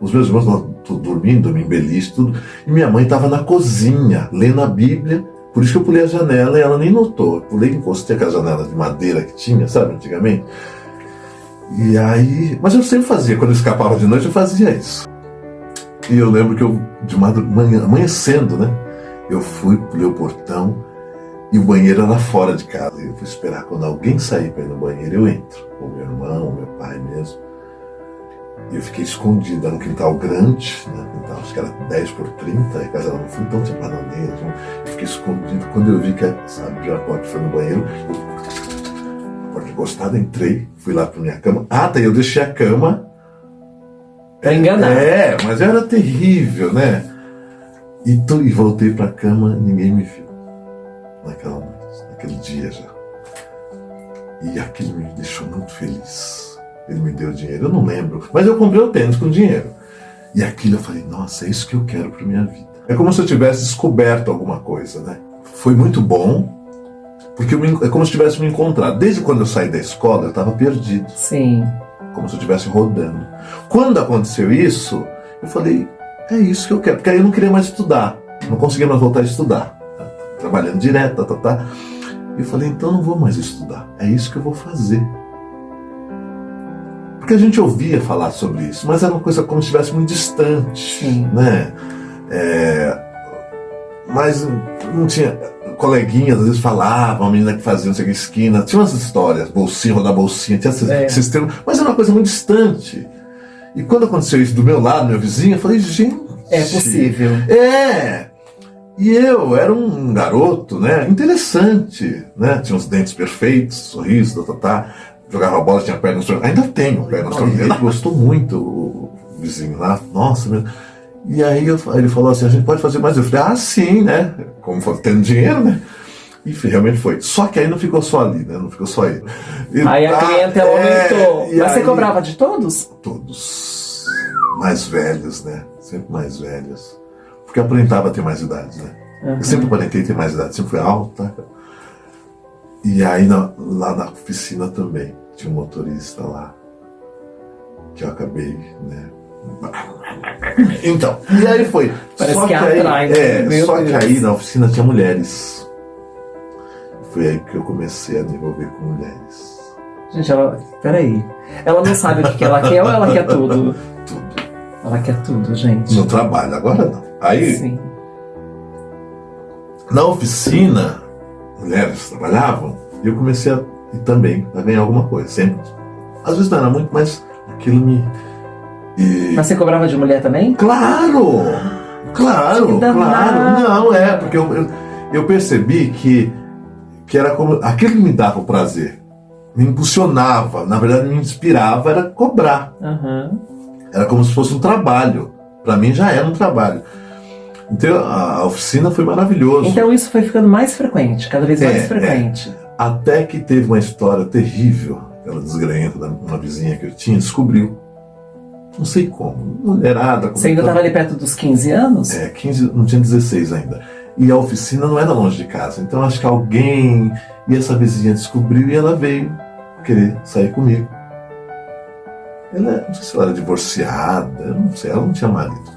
os meus irmãos estavam dormindo em beliche, tudo, e minha mãe estava na cozinha, lendo a Bíblia, por isso que eu pulei a janela e ela nem notou. Eu pulei, encostei aquela janela de madeira que tinha, sabe, antigamente. E aí, mas eu sempre fazia, quando eu escapava de noite, eu fazia isso. E eu lembro que eu, de madrugada, amanhecendo, né? Eu fui, pulei o portão e o banheiro era fora de casa. Eu fui esperar quando alguém sair para ir no banheiro, eu entro. O meu irmão, o meu pai mesmo. E eu fiquei escondido, era um quintal grande, né? Quintal, acho que era 10 por 30, a casa era no fundo, então tinha bananeiras. Eu fiquei escondido. Quando eu vi que abriu a porta e foi no banheiro, a porta encostada, entrei, fui lá para minha cama. Daí eu deixei a cama. Pra enganar. Mas era terrível, né? E voltei pra cama, ninguém me viu. Naquele dia já. E aquilo me deixou muito feliz. Ele me deu dinheiro, eu não lembro. Mas eu comprei o tênis com dinheiro. E aquilo eu falei, nossa, é isso que eu quero pra minha vida. É como se eu tivesse descoberto alguma coisa, né? Foi muito bom, porque é como se eu tivesse me encontrado. Desde quando eu saí da escola, eu estava perdido. Sim. como se eu estivesse rodando. Quando aconteceu isso, eu falei, é isso que eu quero, porque aí eu não queria mais estudar, não conseguia mais voltar a estudar, trabalhando direto, E eu falei, então não vou mais estudar, é isso que eu vou fazer. Porque a gente ouvia falar sobre isso, mas era uma coisa como se estivesse muito distante, né? Mas não tinha... Coleguinhas às vezes falavam, a menina que fazia não sei o que, esquina, tinha umas histórias, bolsinha, rodar bolsinha, tinha esses termos, mas era uma coisa muito distante. E quando aconteceu isso do meu lado, meu vizinho, eu falei, gente... É possível. E eu era um garoto, né, interessante, né, tinha os dentes perfeitos, sorriso, jogava bola, tinha pernas, ainda tenho pernas, ele gostou muito, o vizinho lá, nossa, meu... E aí ele falou assim, a gente pode fazer mais? Eu falei, sim, né? Como tendo dinheiro, né? E realmente foi. Só que aí não ficou só ali, né? Não ficou só ele. Aí a clientela aumentou. Mas você cobrava de todos? Todos. Mais velhos, né? Sempre mais velhos. Porque eu aparentava ter mais idade, né? Eu sempre aparentei ter mais idade. Sempre fui alta. E aí lá na oficina também. Tinha um motorista lá. Que eu acabei, né? Então, e aí foi. Parece só que atrai, aí, só que aí na oficina tinha mulheres. Foi aí que eu comecei a me envolver com mulheres. Gente, peraí. Ela não sabe o que ela quer ou ela quer tudo? Tudo. Ela quer tudo, gente. No trabalho, agora não. Aí, sim. Na oficina, mulheres trabalhavam, e eu comecei também a ganhar alguma coisa. Sempre. Às vezes não era muito, mas aquilo me... Mas você cobrava de mulher também? Claro! Claro! Não, porque eu percebi que era como... Aquilo que me dava o prazer, me impulsionava, na verdade me inspirava, era cobrar. Era como se fosse um trabalho. Para mim já era um trabalho. Então a oficina foi maravilhoso. Então isso foi ficando mais frequente, cada vez mais frequente. Até que teve uma história terrível, aquela desgrenhenta de uma vizinha que eu tinha, descobriu. Não sei como, mulherada. Você ainda estava ali perto dos 15 anos? 15, não tinha 16 ainda. E a oficina não era longe de casa. Então acho que alguém, e essa vizinha descobriu e ela veio querer sair comigo. Ela, não sei se ela era divorciada, eu não sei, ela não tinha marido.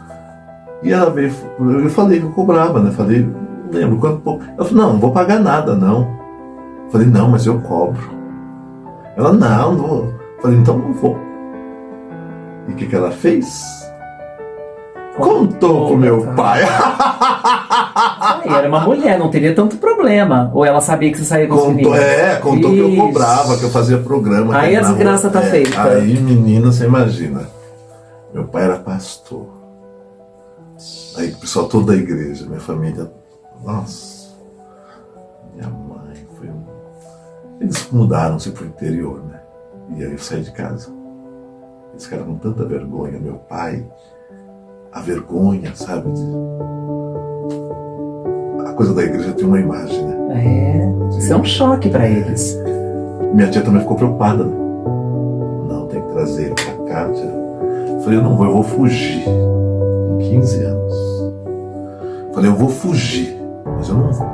E ela veio, eu falei que eu cobrava, né? Falei, não lembro quanto pouco. Ela falou, não vou pagar nada, não. Eu falei, não, mas eu cobro. Ela, não vou. Eu falei, então não vou. E o que ela fez? Contou pro meu pai. Era uma mulher, não teria tanto problema. Ou ela sabia que você saía com os meninos? Contou que eu cobrava, que eu fazia programa. Aí a desgraça tá feita. Aí, menina, você imagina. Meu pai era pastor. Aí o pessoal todo da igreja, minha família, nossa. Minha mãe foi Eles mudaram-se pro interior, né? E aí eu saí de casa. Eles ficaram com tanta vergonha, meu pai, a vergonha, sabe? A coisa da igreja tem uma imagem, né? Isso é um choque para eles. Minha tia também ficou preocupada, né? Não, tem que trazer ele pra cá, tia. Eu falei, eu não vou, eu vou fugir. Com 15 anos. Eu falei, eu vou fugir, mas eu não vou.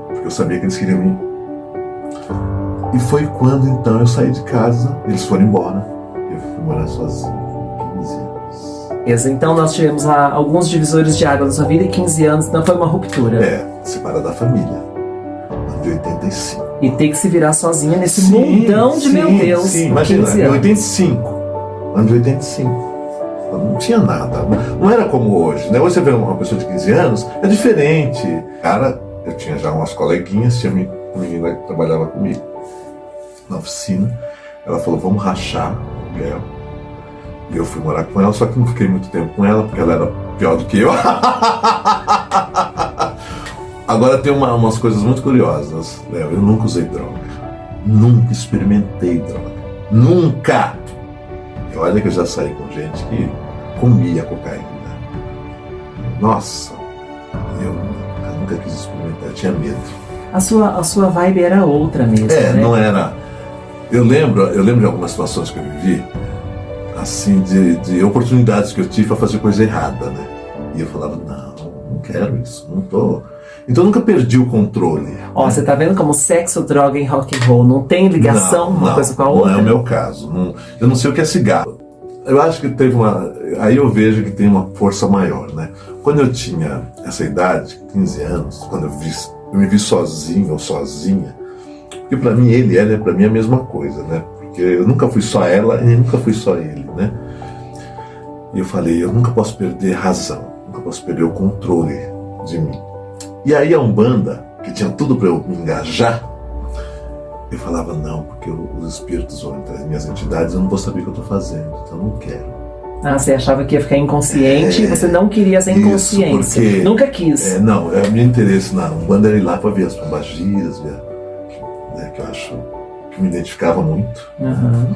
Porque eu sabia que eles queriam ir. E foi quando então eu saí de casa, eles foram embora. Eu fui morar sozinho, com 15 anos. Então nós tivemos alguns divisores de água na sua vida e 15 anos, então foi uma ruptura. Separar da família. Ano de 85. E ter que se virar sozinha nesse mundão de meu Deus. Sim, imagina, em 85. Ano de 85. Não tinha nada. Não era como hoje, né? Hoje você vê uma pessoa de 15 anos, é diferente. Cara, eu tinha já umas coleguinhas, tinha uma menina que trabalhava comigo na oficina. Ela falou, vamos rachar o aluguel. E eu fui morar com ela, só que não fiquei muito tempo com ela, porque ela era pior do que eu. Agora tem umas coisas muito curiosas, Léo. Eu nunca usei droga. Nunca experimentei droga. Nunca! E olha que eu já saí com gente que comia cocaína. Nossa! Eu nunca quis experimentar, eu tinha medo. A sua vibe era outra mesmo, né? Não era... Eu lembro de algumas situações que eu vivi, assim, de oportunidades que eu tive para fazer coisa errada, né? E eu falava, não quero isso, não tô... Então eu nunca perdi o controle. Ó, você tá vendo como sexo, droga e rock and roll não tem ligação uma coisa com a outra? Não é o meu caso. Eu não sei o que é cigarro. Eu acho que teve uma... Aí eu vejo que tem uma força maior, né? Quando eu tinha essa idade, 15 anos, quando eu me vi sozinho ou sozinha, porque pra mim ele e ela é pra mim a mesma coisa, né? Porque eu nunca fui só ela e nunca fui só ele, né? E eu falei, eu nunca posso perder razão, nunca posso perder o controle de mim. E aí a Umbanda, que tinha tudo para eu me engajar, eu falava, não, porque os espíritos vão entre as minhas entidades, eu não vou saber o que eu estou fazendo, então eu não quero. Ah, você achava que ia ficar inconsciente e você não queria essa inconsciência. Porque, nunca quis. Não, o meu interesse na Umbanda era ir lá para ver as pombagiras, né, que eu acho que me identificava muito. Uhum.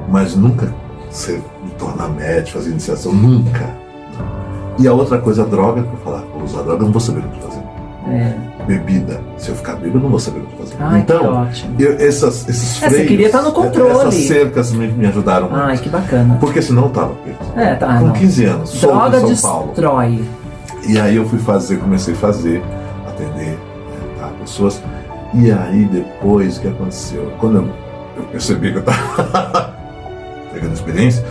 Mas nunca me tornar médico, fazer iniciação, nunca. E a outra coisa, a droga, que eu falava, vou usar droga, eu não vou saber o que eu estou fazendo. Bebida, se eu ficar bêbado, eu não vou saber o que eu estou fazendo. Ai, então, que ótimo. Esses freios, você queria estar no controle. Essas cercas me ajudaram muito. Ai, que bacana. Porque senão eu estava perdido. Tá, com não. 15 anos, solto Droga em São Paulo. destrói. E aí eu comecei a fazer, atender pessoas. E aí depois, o que aconteceu? Quando eu percebi que eu estava pegando experiência,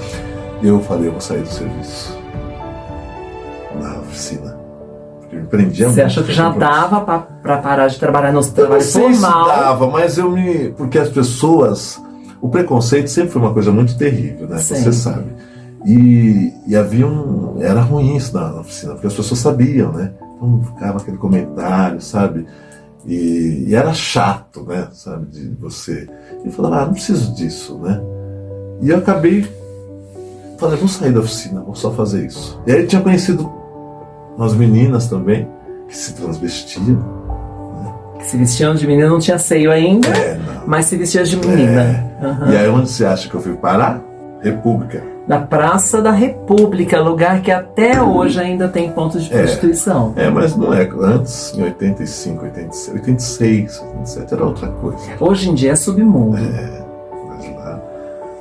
eu falei, eu vou sair do serviço, na oficina. Porque me prendia muito. Você achou que já dava para parar de trabalhar no trabalho formal? formal? Dava, mas porque as pessoas, o preconceito sempre foi uma coisa muito terrível, né? Sim. Você sabe. E havia era ruim isso na oficina, porque as pessoas sabiam, né? Então ficava aquele comentário, sabe? E era chato, né? Sabe? De você. E falava, não preciso disso, né? E eu falei, vou sair da oficina, vou só fazer isso. E aí eu tinha conhecido umas meninas também, que se transvestiam. Que se vestiam de menina, não tinha seio ainda, Não. mas se vestiam de menina. Uhum. E aí onde você acha que eu fui parar? República. Na Praça da República, lugar que até hoje ainda tem pontos de prostituição. Mas não é. Antes, em 85, 86, 86, 87, era outra coisa. Hoje em dia é submundo. Mas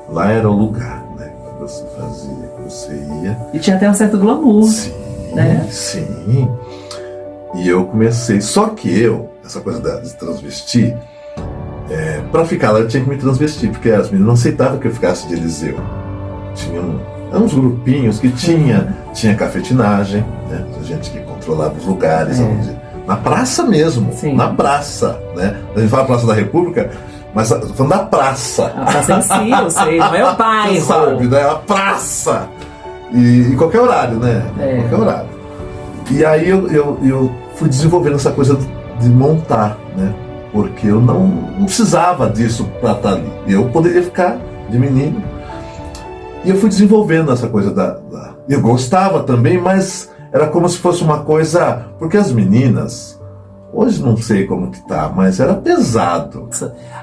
lá era o lugar, né? Que você fazia, que você ia. E tinha até um certo glamour. Sim, né? Sim. E eu comecei. Só que essa coisa de transvestir, pra ficar lá eu tinha que me transvestir, porque as meninas não aceitavam que eu ficasse de Eliseu. Tinha uns grupinhos que tinha cafetinagem, né? Gente que controlava os lugares, na praça mesmo, Sim. Na praça, né? A gente fala Praça da República, mas falando da praça. A praça em si, eu sei, não é o bairro. Você sabe, né? A praça. E em qualquer horário, né? Qualquer horário. E aí eu fui desenvolvendo essa coisa de montar, né? Porque eu não precisava disso para estar ali. Eu poderia ficar de menino. E eu fui desenvolvendo essa coisa eu gostava também, mas era como se fosse uma coisa... Porque as meninas... Hoje não sei como que tá, mas era pesado.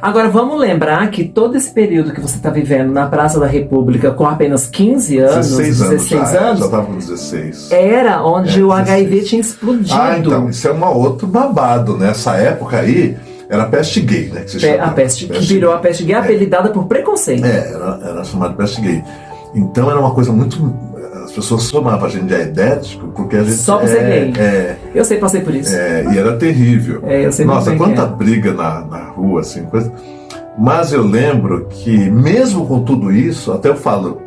Agora vamos lembrar que todo esse período que você está vivendo na Praça da República com apenas 15 anos, 16 anos, já estava com 16. era onde o 16. HIV tinha explodido. Então, isso é um outro babado, né? Essa época aí era peste gay, né? Que se chamava. A peste que virou a peste gay, apelidada por preconceito. Era chamada peste gay. Então era uma coisa muito... As pessoas chamavam a gente de aidético porque a gente... Só por ser gay. Eu sei, passei por isso. E era terrível. Eu sei. Nossa, quanta briga na rua, assim, coisa... Mas eu lembro que, mesmo com tudo isso, até eu falo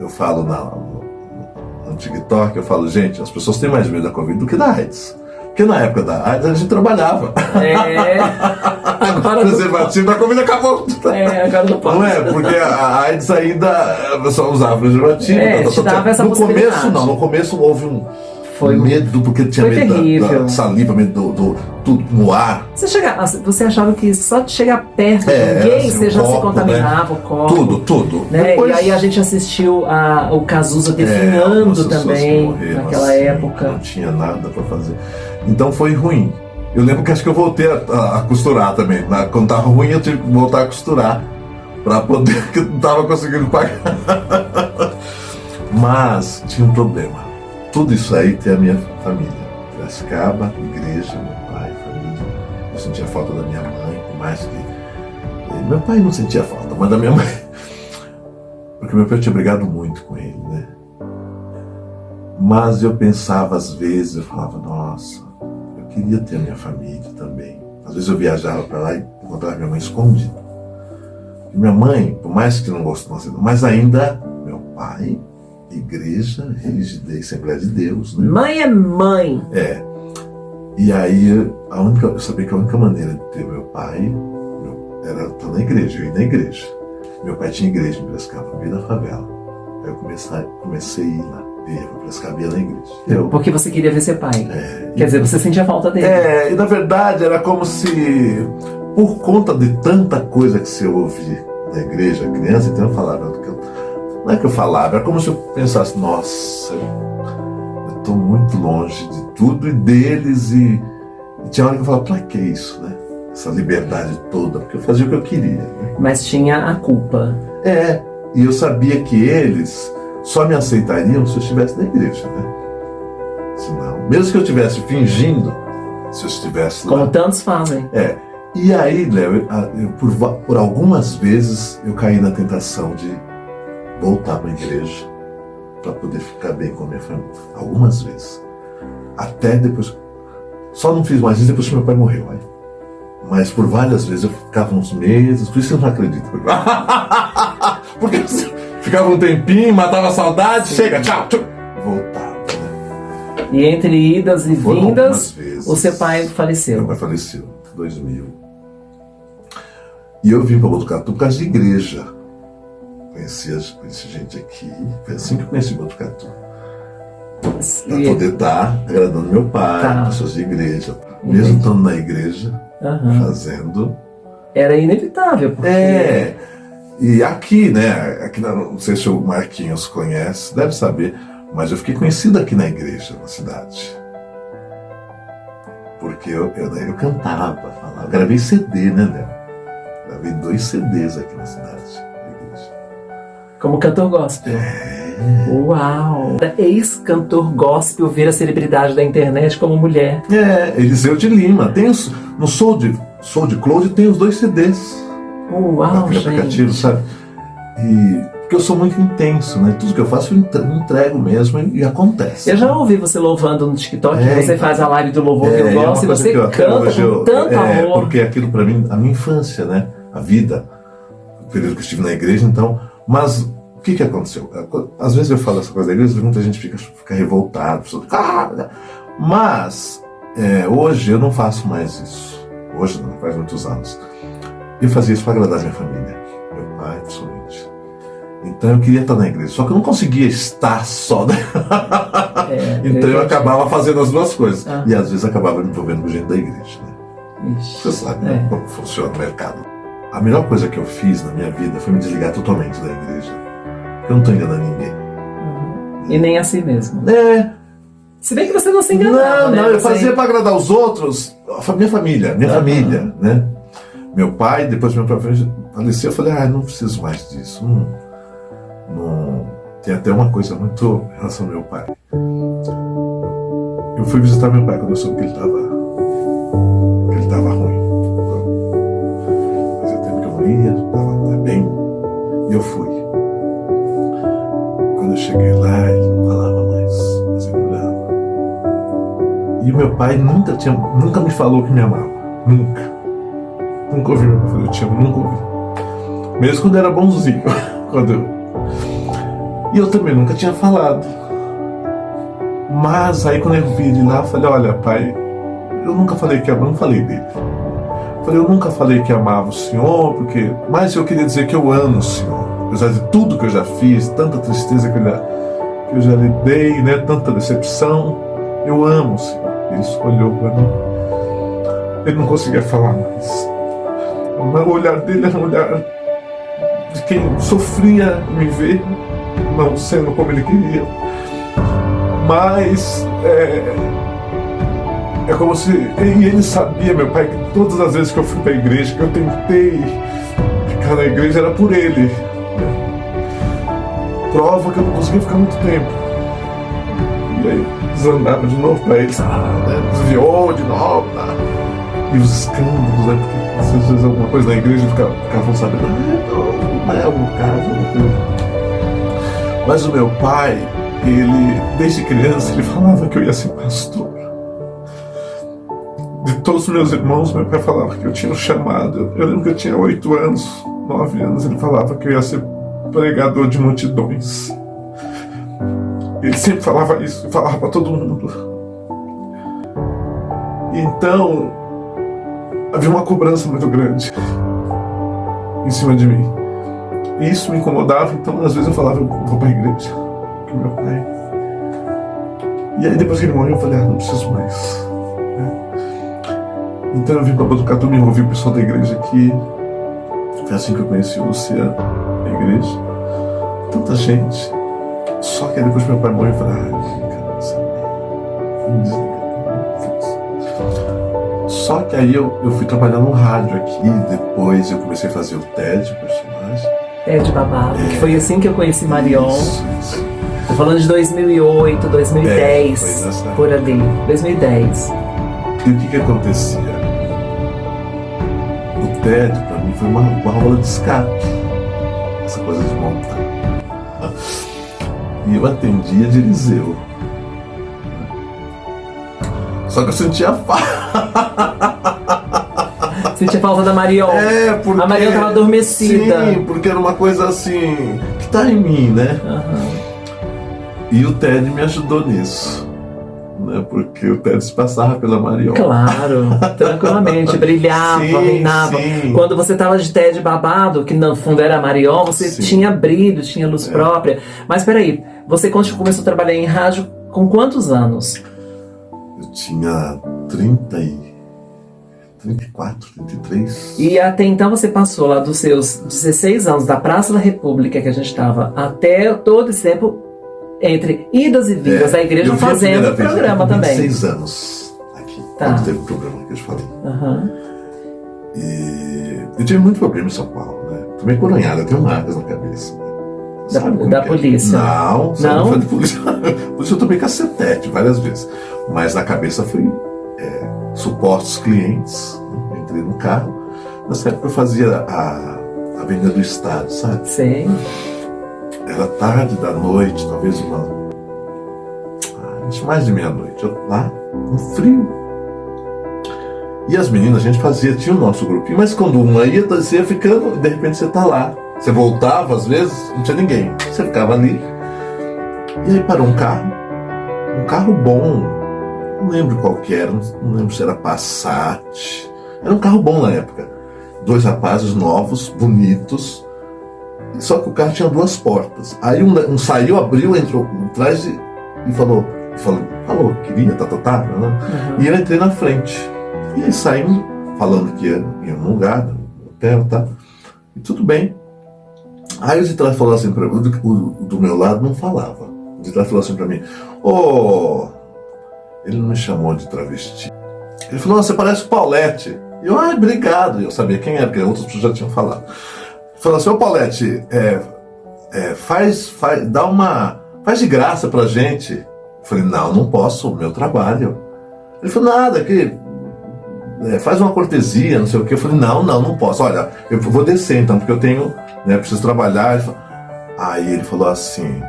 no TikTok, eu falo, gente, as pessoas têm mais medo da Covid do que da AIDS. Porque na época da AIDS a gente trabalhava. Agora preservativo da Covid acabou. Agora não pode. Não é, porque a AIDS ainda só usava preservativo. Essa no começo não, no começo houve medo, porque tinha medo da saliva, medo do tudo no ar. Você achava que só de chegar perto de alguém você já se contaminava, né? O copo. Tudo. Né? Depois, e aí a gente assistiu o Cazuza definhando também, naquela época. Não tinha nada para fazer. Então foi ruim. Eu lembro que acho que eu voltei a costurar também. Quando tava ruim eu tive que voltar a costurar para poder, porque eu não tava conseguindo pagar. Mas tinha um problema. Tudo isso aí tem a minha família. Piracicaba, igreja, meu pai, família. Eu sentia falta da minha mãe, por mais que... Meu pai não sentia falta, mas da minha mãe. Porque meu pai tinha brigado muito com ele, né? Mas eu pensava às vezes, eu falava, nossa, eu queria ter a minha família também. Às vezes eu viajava para lá e encontrava minha mãe escondida. E minha mãe, por mais que não gostasse, mas ainda meu pai, igreja, rigidez, Assembleia de Deus, né? Mãe é mãe. É. E aí eu sabia que a única maneira de ter meu pai era estar na igreja, eu ir na igreja. Meu pai tinha igreja em Piracicaba, no meio da favela. Aí eu comecei a ir lá, ia para Piracicaba, ia na igreja. Porque você queria ver seu pai. Quer dizer, você sentia falta dele. E na verdade era como se, por conta de tanta coisa que você ouvia na igreja, criança, então eu falava, não é que eu falava, era como se eu pensasse, nossa, eu estou muito longe de tudo e deles, e tinha hora que eu falava, pra que isso, né? Essa liberdade toda, porque eu fazia o que eu queria, né? Mas tinha a culpa. E eu sabia que eles só me aceitariam se eu estivesse na igreja, né? Senão, mesmo que eu estivesse fingindo, se eu estivesse lá. Como tantos fazem. E aí, Léo, por algumas vezes eu caí na tentação de voltar para a igreja para poder ficar bem com a minha família. Algumas vezes. Até depois. Só não fiz mais isso depois que meu pai morreu. Aí. Mas por várias vezes eu ficava uns meses, por isso eu não acredito. Porque ficava um tempinho, matava a saudade, chega, tchau, tchau. Voltava, né? E entre idas e vindas, vezes, o seu pai faleceu. Meu pai faleceu em 2000. E eu vim para Botucatu por causa de igreja. Conheci gente aqui. Foi assim que eu conheci Botucatu. Para poder estar agradando meu pai, pessoas de igreja. Mesmo estando na igreja, fazendo. Era inevitável. Porque... E aqui, né? Aqui, não sei se o Marquinhos conhece, deve saber, mas eu fiquei conhecido aqui na igreja, na cidade. Porque eu cantava, falava, gravei CD, né, Léo? Gravei 2 CDs aqui na cidade, na igreja. Como cantor gospel. Uau! Ex-cantor gospel vira celebridade da internet como mulher. Eliseu de Lima. Tem no Soul de Cloud tem os 2 CDs. Uau, gente. Aplicativo, sabe? Porque eu sou muito intenso, né? Tudo que eu faço eu entrego mesmo e acontece. Eu já ouvi você louvando no TikTok, você faz a live do louvor que eu gosto e você canta com tanto amor. Porque aquilo pra mim, a minha infância, né? A vida, o período que eu estive na igreja, então. Mas o que aconteceu? Às vezes eu falo essa coisa da igreja, muita gente fica revoltada, mas hoje eu não faço mais isso. Hoje não, faz muitos anos. Eu fazia isso para agradar minha família, meu pai, principalmente. Então eu queria estar na igreja, só que eu não conseguia estar só, né? Então eu acabava fazendo as 2 coisas. E às vezes acabava me envolvendo com gente da igreja, né? Você sabe, né? Como funciona o mercado. A melhor coisa que eu fiz na minha vida foi me desligar totalmente da igreja. Eu não estou enganando ninguém. E nem assim mesmo. Se bem que você não se Não, enganava, né? Eu fazia para agradar os outros, minha família, né? Meu pai, depois meu pai faleceu, eu falei, não preciso mais disso. Tem até uma coisa muito em relação ao meu pai. Eu fui visitar meu pai quando eu soube que ele estava ruim. Fazia tempo que eu não ia, estava bem, e eu fui. Quando eu cheguei lá, ele não falava mais, mas ele olhava. E o meu pai nunca me falou que me amava, nunca. Nunca ouvi meu pai falar eu te amo, nunca ouvi. Mesmo quando era bonzinho. E eu também nunca tinha falado. Mas aí quando eu vi ele lá, eu falei, olha pai, eu nunca falei que amava, não falei dele. Eu nunca falei que amava o senhor, mas eu queria dizer que eu amo o senhor. Apesar de tudo que eu já fiz, tanta tristeza que eu já lidei, né, tanta decepção, eu amo o senhor. Ele olhou para mim. Ele não conseguia falar mais. O olhar dele era um olhar de quem sofria me ver, não sendo como ele queria. Mas é como se... E ele sabia, meu pai, que todas as vezes que eu fui para a igreja, que eu tentei ficar na igreja, era por ele. Prova que eu não conseguia ficar muito tempo. E aí desandava de novo para ele, desviou de novo, E os escândalos, né? Porque às vezes alguma coisa na igreja ficavam sabendo, não é algum caso, alguma coisa. Mas o meu pai, ele, desde criança, ele falava que eu ia ser pastor. todos os meus irmãos, meu pai falava que eu tinha um chamado. Eu lembro que eu tinha 8 anos, 9 anos, ele falava que eu ia ser pregador de multidões. Ele sempre falava isso, falava para todo mundo. Então, havia uma cobrança muito grande em cima de mim. E isso me incomodava, então às vezes eu falava, eu vou para a igreja, que meu pai. E aí depois que ele morreu, eu falei, não preciso mais. Então eu vim para Botucatu, me envolvi com o pessoal da igreja aqui. Foi assim que eu conheci o Luciano, a igreja. Tanta gente. Só que aí depois que meu pai morreu, eu falei, não quero saber. Vamos desligar. Só que aí eu fui trabalhar no rádio aqui, depois eu comecei a fazer o Ted, personagem. Ted Babado, que foi assim que eu conheci Marion. Isso. Tô falando de 2008, 2010, foi por ali, 2010. E o que acontecia? O Ted, pra mim, foi uma válvula de escape. Essa coisa de montar. E eu atendia de Eliseu. Só que eu sentia falta. Sentia falta da Marion. Porque... A Marion tava adormecida. Sim, porque era uma coisa assim, que tá em mim, né? Uhum. E o Ted me ajudou nisso. Né? Porque o Ted se passava pela Marion. Claro, tranquilamente, brilhava, Sim, reinava. sim. Quando você tava de Ted Babado, que no fundo era a Marion, você Sim. tinha brilho, tinha luz própria. Mas peraí, você começou a trabalhar em rádio com quantos anos? Eu tinha 34, 33. E até então você passou lá dos seus 16 anos, da Praça da República que a gente estava, até todo esse tempo entre idas e vindas da igreja, fazendo programa também. 26 anos aqui, Tá. quando teve o programa que eu te falei. Uhum. E eu tive muito problema em São Paulo, né? Tomei coronhada, tenho marcas na cabeça. Né? Da polícia? Não, Não? Não foi de polícia. Por isso eu tomei cacetete várias vezes. Mas na cabeça foi supostos clientes. Né? Entrei no carro. Nessa época eu fazia a Avenida do Estado, sabe? Sei. Era tarde da noite, talvez mais de meia-noite. Eu lá, um frio. E as meninas, a gente tinha o nosso grupinho, mas quando uma ia, você ia ficando, e de repente você tá lá. Você voltava, às vezes, não tinha ninguém. Você ficava ali. E aí parou um carro bom. Não lembro qual que era, não lembro se era Passat. Era um carro bom na época. 2 rapazes novos, bonitos. Só que o carro tinha 2 portas. Aí um saiu, abriu, entrou atrás e falou, queria, né? Uhum. E eu entrei na frente. E aí saímos falando que ia em um lugar, no hotel, tá? E tudo bem. Aí o de trás falou assim pra mim, o do meu lado não falava. O de trás falou assim pra mim, ele não me chamou de travesti. Ele falou, você parece o Paulette. E eu, obrigado. Eu sabia quem era, porque outras pessoas já tinham falado. Ele falou assim, Paulette, faz de graça pra gente. Eu falei, não posso, meu trabalho. Ele falou, nada, que faz uma cortesia, não sei o que. Eu falei, não posso. Olha, eu vou descer então, porque eu tenho, preciso trabalhar. Aí ele falou assim,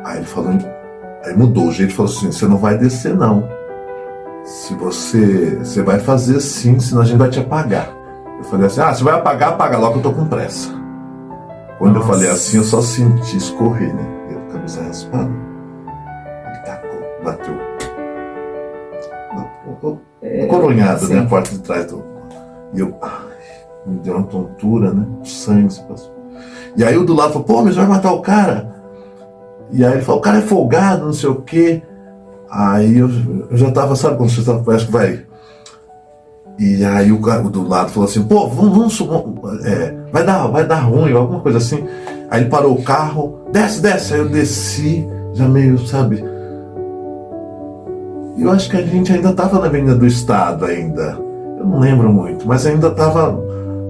aí mudou o jeito, falou assim, você não vai descer não. Se você vai fazer sim, senão a gente vai te apagar. Eu falei assim, você vai apagar, apaga logo, eu tô com pressa. Quando eu falei assim, eu só senti escorrer, né? Eu com a camisa raspada. Ele tacou, bateu. Coronhado, né? A porta de trás do... E eu... me deu uma tontura, né? O sangue se passou. E aí o do lado falou, mas vai matar o cara? E aí ele falou, o cara é folgado, não sei o quê. Aí eu já tava, sabe quando você tava, parece que vai... E aí o cara do lado falou assim, vai dar ruim, alguma coisa assim. Aí ele parou o carro, desce. Aí eu desci, já meio, sabe... Eu acho que a gente ainda estava na Avenida do Estado ainda. Eu não lembro muito, mas ainda estava...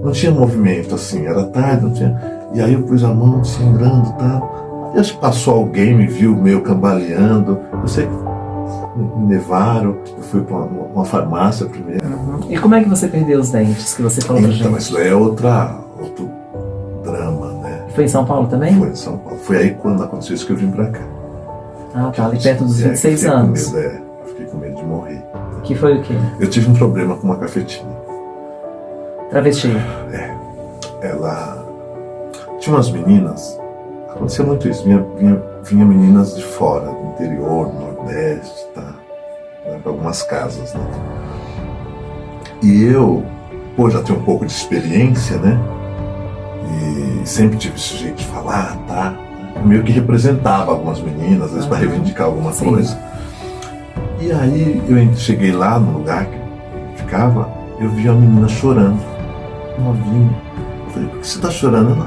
Não tinha movimento assim, era tarde, não tinha... E aí eu pus a mão sangrando e tal. E acho que passou alguém, me viu meio cambaleando. Eu sei que me levaram, eu fui para uma farmácia primeiro. Uhum. E como é que você perdeu os dentes que você falou pra gente? Então, isso daí é outro drama, né? Foi em São Paulo também? Foi em São Paulo. Foi aí quando aconteceu isso que eu vim para cá. Tá ali perto dos 26 anos. Eu fiquei com medo de morrer. Que foi o quê? Eu tive um problema com uma cafetina. Travesti. Ela tinha umas meninas, acontecia muito isso, vinha meninas de fora, do interior, do Nordeste, tá? Para algumas casas, né? E eu, já tenho um pouco de experiência, né? E sempre tive esse jeito de falar, tá? Eu meio que representava algumas meninas, às vezes para reivindicar alguma coisa. E aí eu cheguei lá no lugar que eu ficava, eu vi uma menina chorando, novinha. Eu falei, por que você tá chorando? Ela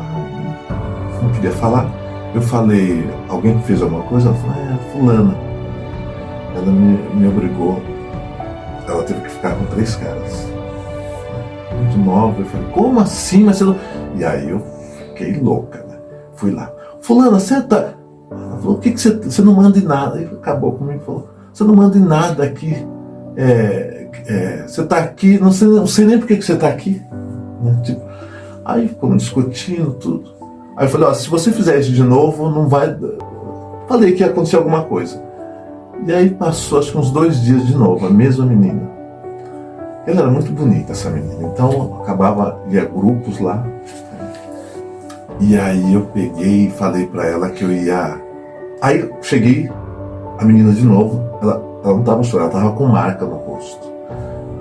não queria falar. Eu falei, alguém que fez alguma coisa? Ela falou, fulana. Ela me obrigou. Ela teve que ficar com 3 caras. Muito nova. Eu falei, como assim? Mas você não... E aí eu fiquei louca, né? Fui lá. Fulana, você tá... Ela falou, o que você não manda em nada? Aí acabou comigo e falou, você não manda em nada aqui. Você tá aqui, não sei nem por que você tá aqui. Né? Tipo, aí ficamos discutindo tudo. Aí eu falei, se você fizer isso de novo, não vai... Falei que ia acontecer alguma coisa. E aí passou, acho que uns 2 dias de novo, a mesma menina. Ela era muito bonita, essa menina. Então, ia grupos lá. E aí eu peguei e falei pra ela que eu ia... Aí cheguei, a menina de novo, ela não tava chorando, ela tava com marca no rosto.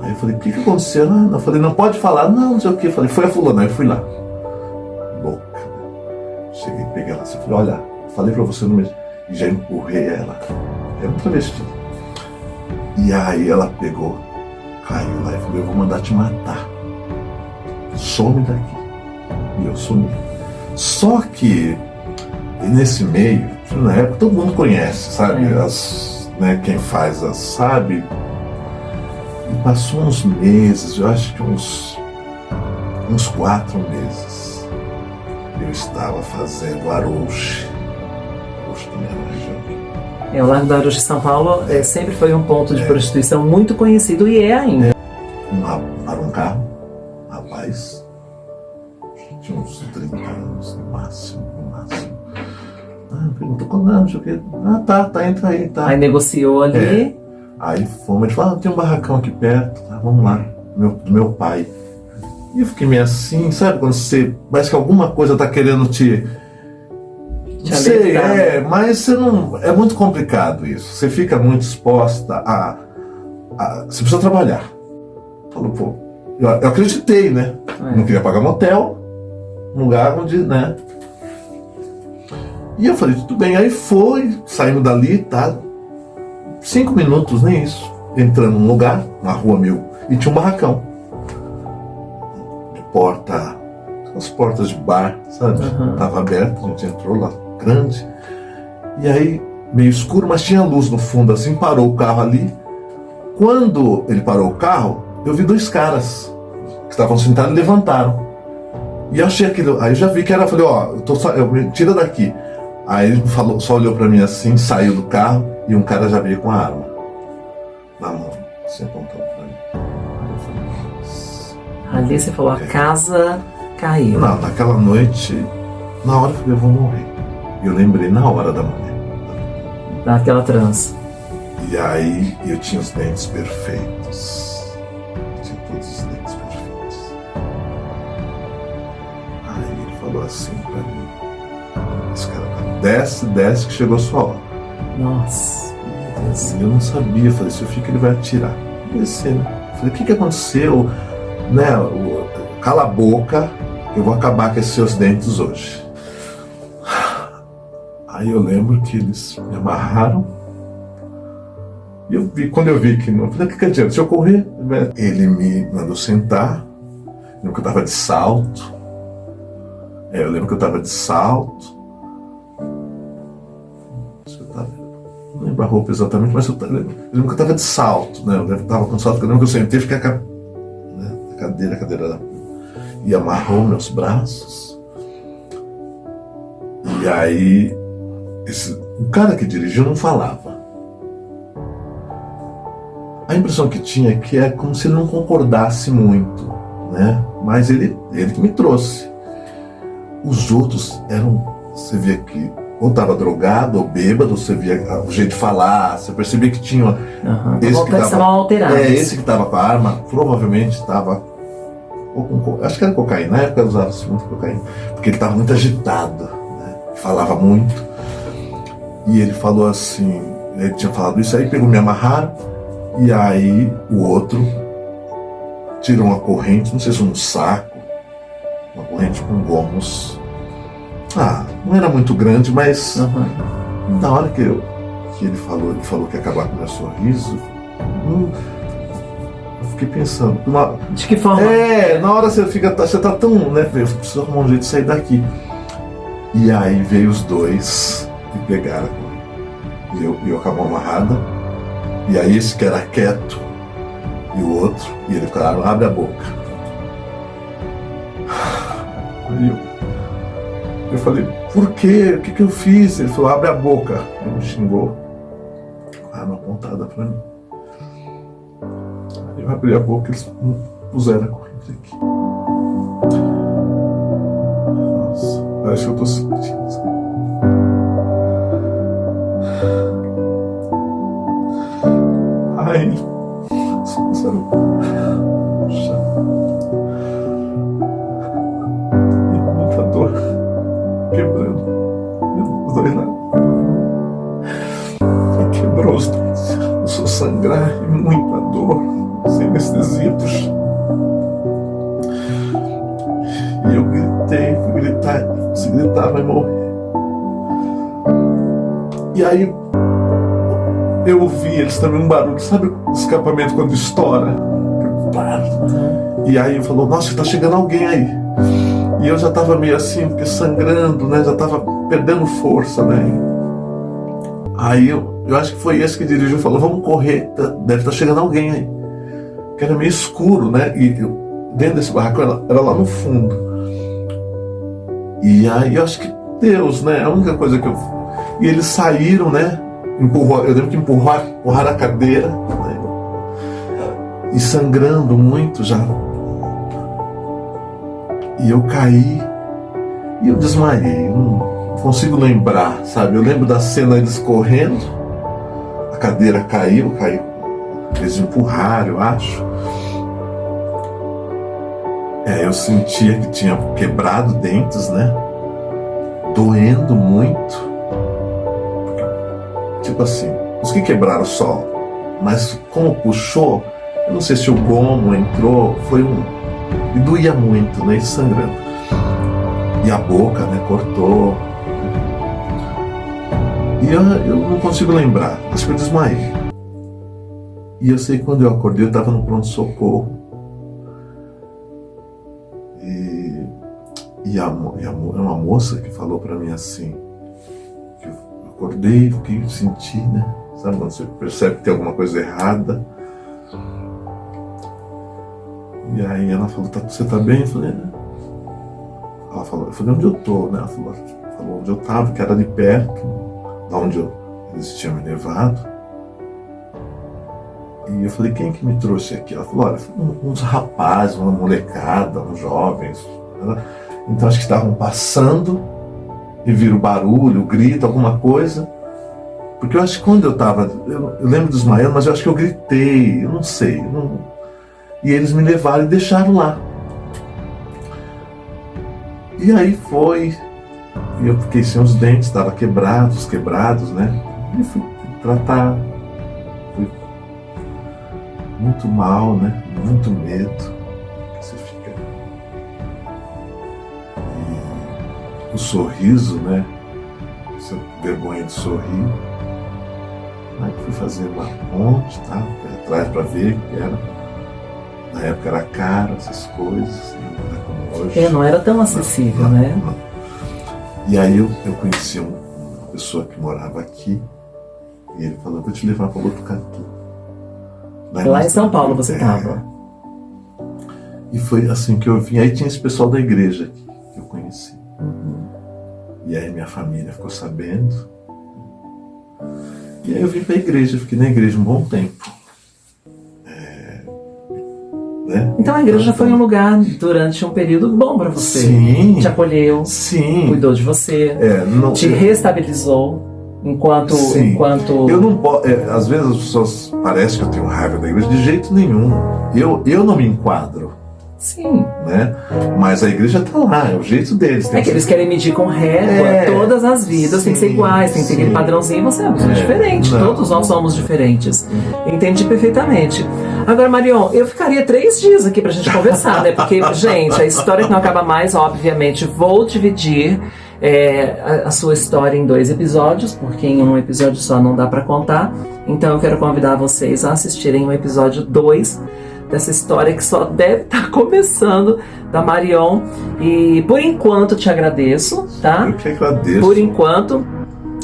Aí eu falei, o que aconteceu? Eu falei, não pode falar, não sei o que. Eu falei, foi a fulana, aí eu fui lá. Louca. Cheguei, peguei ela assim, falei, olha, falei pra você no mês. E já empurrei ela. Era um travesti. E aí ela pegou, caiu lá e falou, eu vou mandar te matar. Some daqui. E eu sumi. Só que nesse meio, na época todo mundo conhece, sabe? Quem faz sabe. E passou uns meses, eu acho que uns 4 meses. Eu estava fazendo Arouche também na região. O Largo da Arouche de São Paulo sempre foi um ponto de prostituição muito conhecido e é ainda. Para um carro, rapaz, tinha uns 30 anos no máximo. Perguntou com nada, não sei o que. Entra aí, tá. Aí negociou ali. Aí fomos, ele falou, tem um barracão aqui perto, tá, vamos lá, do meu pai. E eu fiquei meio assim, sabe, quando você, parece que alguma coisa tá querendo te sei, mas você não, é muito complicado isso, você fica muito exposta você precisa trabalhar. Falou, pô, eu acreditei, né, não queria pagar motel, um lugar onde, né. E eu falei, tudo bem, aí saímos dali, tá, 5 minutos, nem isso, entrando num lugar, na rua e tinha um barracão. De porta, as portas de bar, sabe? Tava aberto, a gente entrou lá, grande. E aí, meio escuro, mas tinha luz no fundo, assim, parou o carro ali. Quando ele parou o carro, eu vi 2 caras que estavam sentados e levantaram. E eu achei aquilo, aí eu já vi que era, falei, tira daqui. Aí ele falou, só olhou pra mim assim, saiu do carro e um cara já veio com a arma na mão, assim apontando pra mim. Aí eu falei, nossa. Ali você falou, a casa caiu. Não, naquela noite, na hora eu falei, eu vou morrer. E eu lembrei na hora da mulher. Daquela trança. E aí eu tinha os dentes perfeitos. Tinha todos os dentes perfeitos. Aí ele falou assim pra mim, esse cara, desce que chegou a sua hora. Nossa, meu Deus. Eu não sabia, falei, se eu fico ele vai atirar. Descer, né? Falei, o que aconteceu? Né? Cala a boca, eu vou acabar com esses seus dentes hoje. Aí eu lembro que eles me amarraram. E quando eu vi que não, eu falei, o que adianta? Se eu correr, ele me mandou sentar. Eu lembro que eu estava de salto. Não lembro a roupa exatamente, mas eu lembro que eu estava de salto, né? Eu estava com salto, eu lembro que eu sentei, fiquei a cadeira e amarrou meus braços. E aí, o cara que dirigiu não falava. A impressão que tinha é que é como se ele não concordasse muito, né? Mas ele que me trouxe. Os outros eram, você vê que ou estava drogado, ou bêbado, você via o jeito de falar, você percebia que tinha esse que estavam alterados. esse que estava com a arma, provavelmente estava, acho que era cocaína, na época usava-se muito cocaína, porque ele estava muito agitado, né? Falava muito, e ele falou assim, ele tinha falado isso, aí pegou, me amarraram, e aí o outro tirou uma corrente, não sei se um saco, uma corrente com gomos. Não era muito grande, mas na hora que ele falou que ia acabar com o meu sorriso, eu fiquei pensando. De que forma? Na hora você tá tão, né? Eu preciso arrumar um jeito de sair daqui. E aí veio os dois e pegaram. E eu acabou amarrada. E aí esse que era quieto e o outro, e ele falaram, abre a boca. Aí eu falei, por quê? O que eu fiz? Ele falou, abre a boca. Ele me xingou. A arma apontada pra mim. Aí eu abri a boca e eles puseram a corrente aqui. Nossa, parece que eu tô sentindo. Aí eles começaram a puxar. E muita dor. Quebrando os dois lados. E quebrou os dois. Começou a sangrar e muita dor, sem anestesia, puxa. E eu gritei, fui gritar, se gritar vai morrer. E aí eu ouvi eles também um barulho, sabe o escapamento quando estoura? E aí ele falou, nossa, tá chegando alguém aí. E eu já tava meio assim, porque sangrando, né? Já tava perdendo força, né? Aí eu acho que foi esse que dirigiu e falou, vamos correr, deve estar chegando alguém aí. Que era meio escuro, né? E dentro desse barraco era lá no fundo. E aí eu acho que Deus, né? A única coisa que eu... E eles saíram, né? Eu lembro que empurraram a cadeira, né? E sangrando muito já. E eu caí e eu desmaiei. Eu não consigo lembrar, sabe? Eu lembro da cena eles correndo, a cadeira caiu. Eles empurraram, eu acho. Eu sentia que tinha quebrado dentes, né? Doendo muito. Tipo assim, os que quebraram só, mas como puxou, eu não sei se o gomo entrou, e doía muito, né? E sangrando. E a boca, né? Cortou. E eu não consigo lembrar, acho que eu desmaiei. E eu sei que quando eu acordei, eu estava no pronto-socorro. E uma moça que falou para mim assim, que eu acordei, senti, né? Sabe quando você percebe que tem alguma coisa errada? E aí ela falou, você tá bem? Eu falei, né? Eu falei, onde eu tô, né? Ela falou onde eu tava, que era ali perto, da onde eles tinham me levado. E eu falei, quem que me trouxe aqui? Ela falou, olha, uns rapazes, uma molecada, uns jovens. Então acho que estavam passando e viram o barulho, o grito, alguma coisa. Porque eu acho que quando eu tava, eu lembro dos desmaiando, mas eu acho que eu gritei, eu não sei. E eles me levaram e deixaram lá. E aí foi, e eu fiquei sem os dentes, estavam quebrados, né? E fui tratar. Fui muito mal, né? Muito medo. Você fica. E o sorriso, né? Essa vergonha de sorrir. Aí fui fazer uma ponte, tá? Fui atrás para ver o que era. Na época era caro, essas coisas, não era como hoje. Não era tão acessível, né? Não. E aí eu conheci uma pessoa que morava aqui, e ele falou, vou te levar para Botucatu. Lá em São Paulo você estava. E foi assim que eu vim. Aí tinha esse pessoal da igreja aqui, que eu conheci. E aí minha família ficou sabendo. E aí eu vim para a igreja, fiquei na igreja um bom tempo. Né? Então a igreja foi um lugar durante um período bom para você. Sim. Te acolheu, Sim. cuidou de você, Não, te restabilizou enquanto. Sim. enquanto... Eu não posso. Às vezes as pessoas parecem que eu tenho raiva da igreja, de jeito nenhum. Eu não me enquadro, Sim. né? Mas a igreja tá lá, é o jeito deles. É que eles querem medir com régua todas as vidas, tem que ser iguais, tem que ter aquele padrãozinho. Você é uma pessoa diferente, Não. todos nós somos diferentes. Entendi perfeitamente. Agora, Marion, eu ficaria 3 dias aqui pra gente conversar, né? Porque, gente, a história que não acaba mais, obviamente, vou dividir a sua história em 2 episódios, porque em um episódio só não dá pra contar. Então eu quero convidar vocês a assistirem o episódio 2 dessa história que só deve estar começando, da Marion. E por enquanto te agradeço, tá? Eu que agradeço. Por enquanto.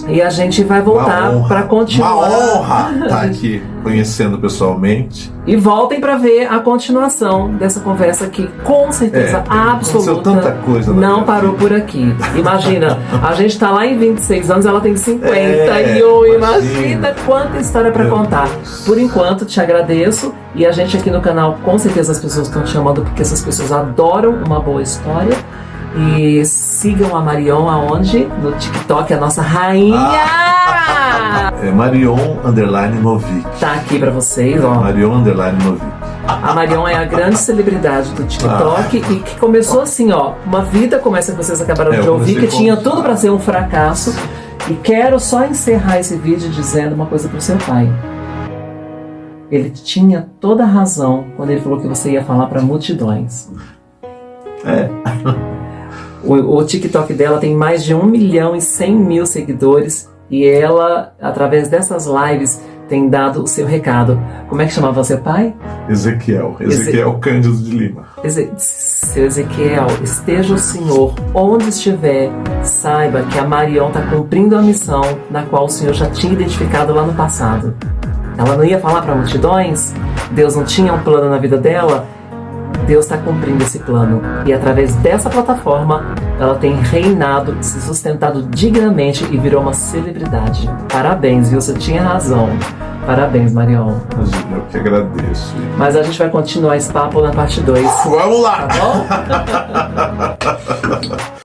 E a gente vai voltar para continuar. Uma honra estar aqui conhecendo pessoalmente. E voltem para ver a continuação dessa conversa que, com certeza absoluta, tanta coisa na não minha parou vida. por aqui. Imagina, a gente tá lá em 26 anos, ela tem 51. Imagina quanta história para contar. Por enquanto, te agradeço. E a gente aqui no canal, com certeza as pessoas estão te amando, porque essas pessoas adoram uma boa história. E sigam a Marion aonde? No TikTok, a nossa rainha! É Marion_Novick. Tá aqui pra vocês, ó. Marion_Novick. A Marion é a grande celebridade do TikTok e que começou assim, ó. Uma vida como essa que vocês acabaram de eu ouvir, que comecei tinha com- tudo pra ser um fracasso. E quero só encerrar esse vídeo dizendo uma coisa pro seu pai. Ele tinha toda a razão quando ele falou que você ia falar pra multidões. O TikTok dela tem mais de 1.100.000 seguidores e ela, através dessas lives, tem dado o seu recado. Como é que chamava seu pai? Ezequiel Cândido de Lima. Seu Ezequiel, esteja o Senhor onde estiver, saiba que a Marion está cumprindo a missão na qual o Senhor já tinha identificado lá no passado. Ela não ia falar para multidões? Deus não tinha um plano na vida dela? Deus está cumprindo esse plano. E através dessa plataforma, ela tem reinado, se sustentado dignamente e virou uma celebridade. Parabéns, viu? Você tinha razão. Parabéns, Marion. Imagina, eu que agradeço. Mas a gente vai continuar esse papo na parte 2. Vamos lá! Tá bom?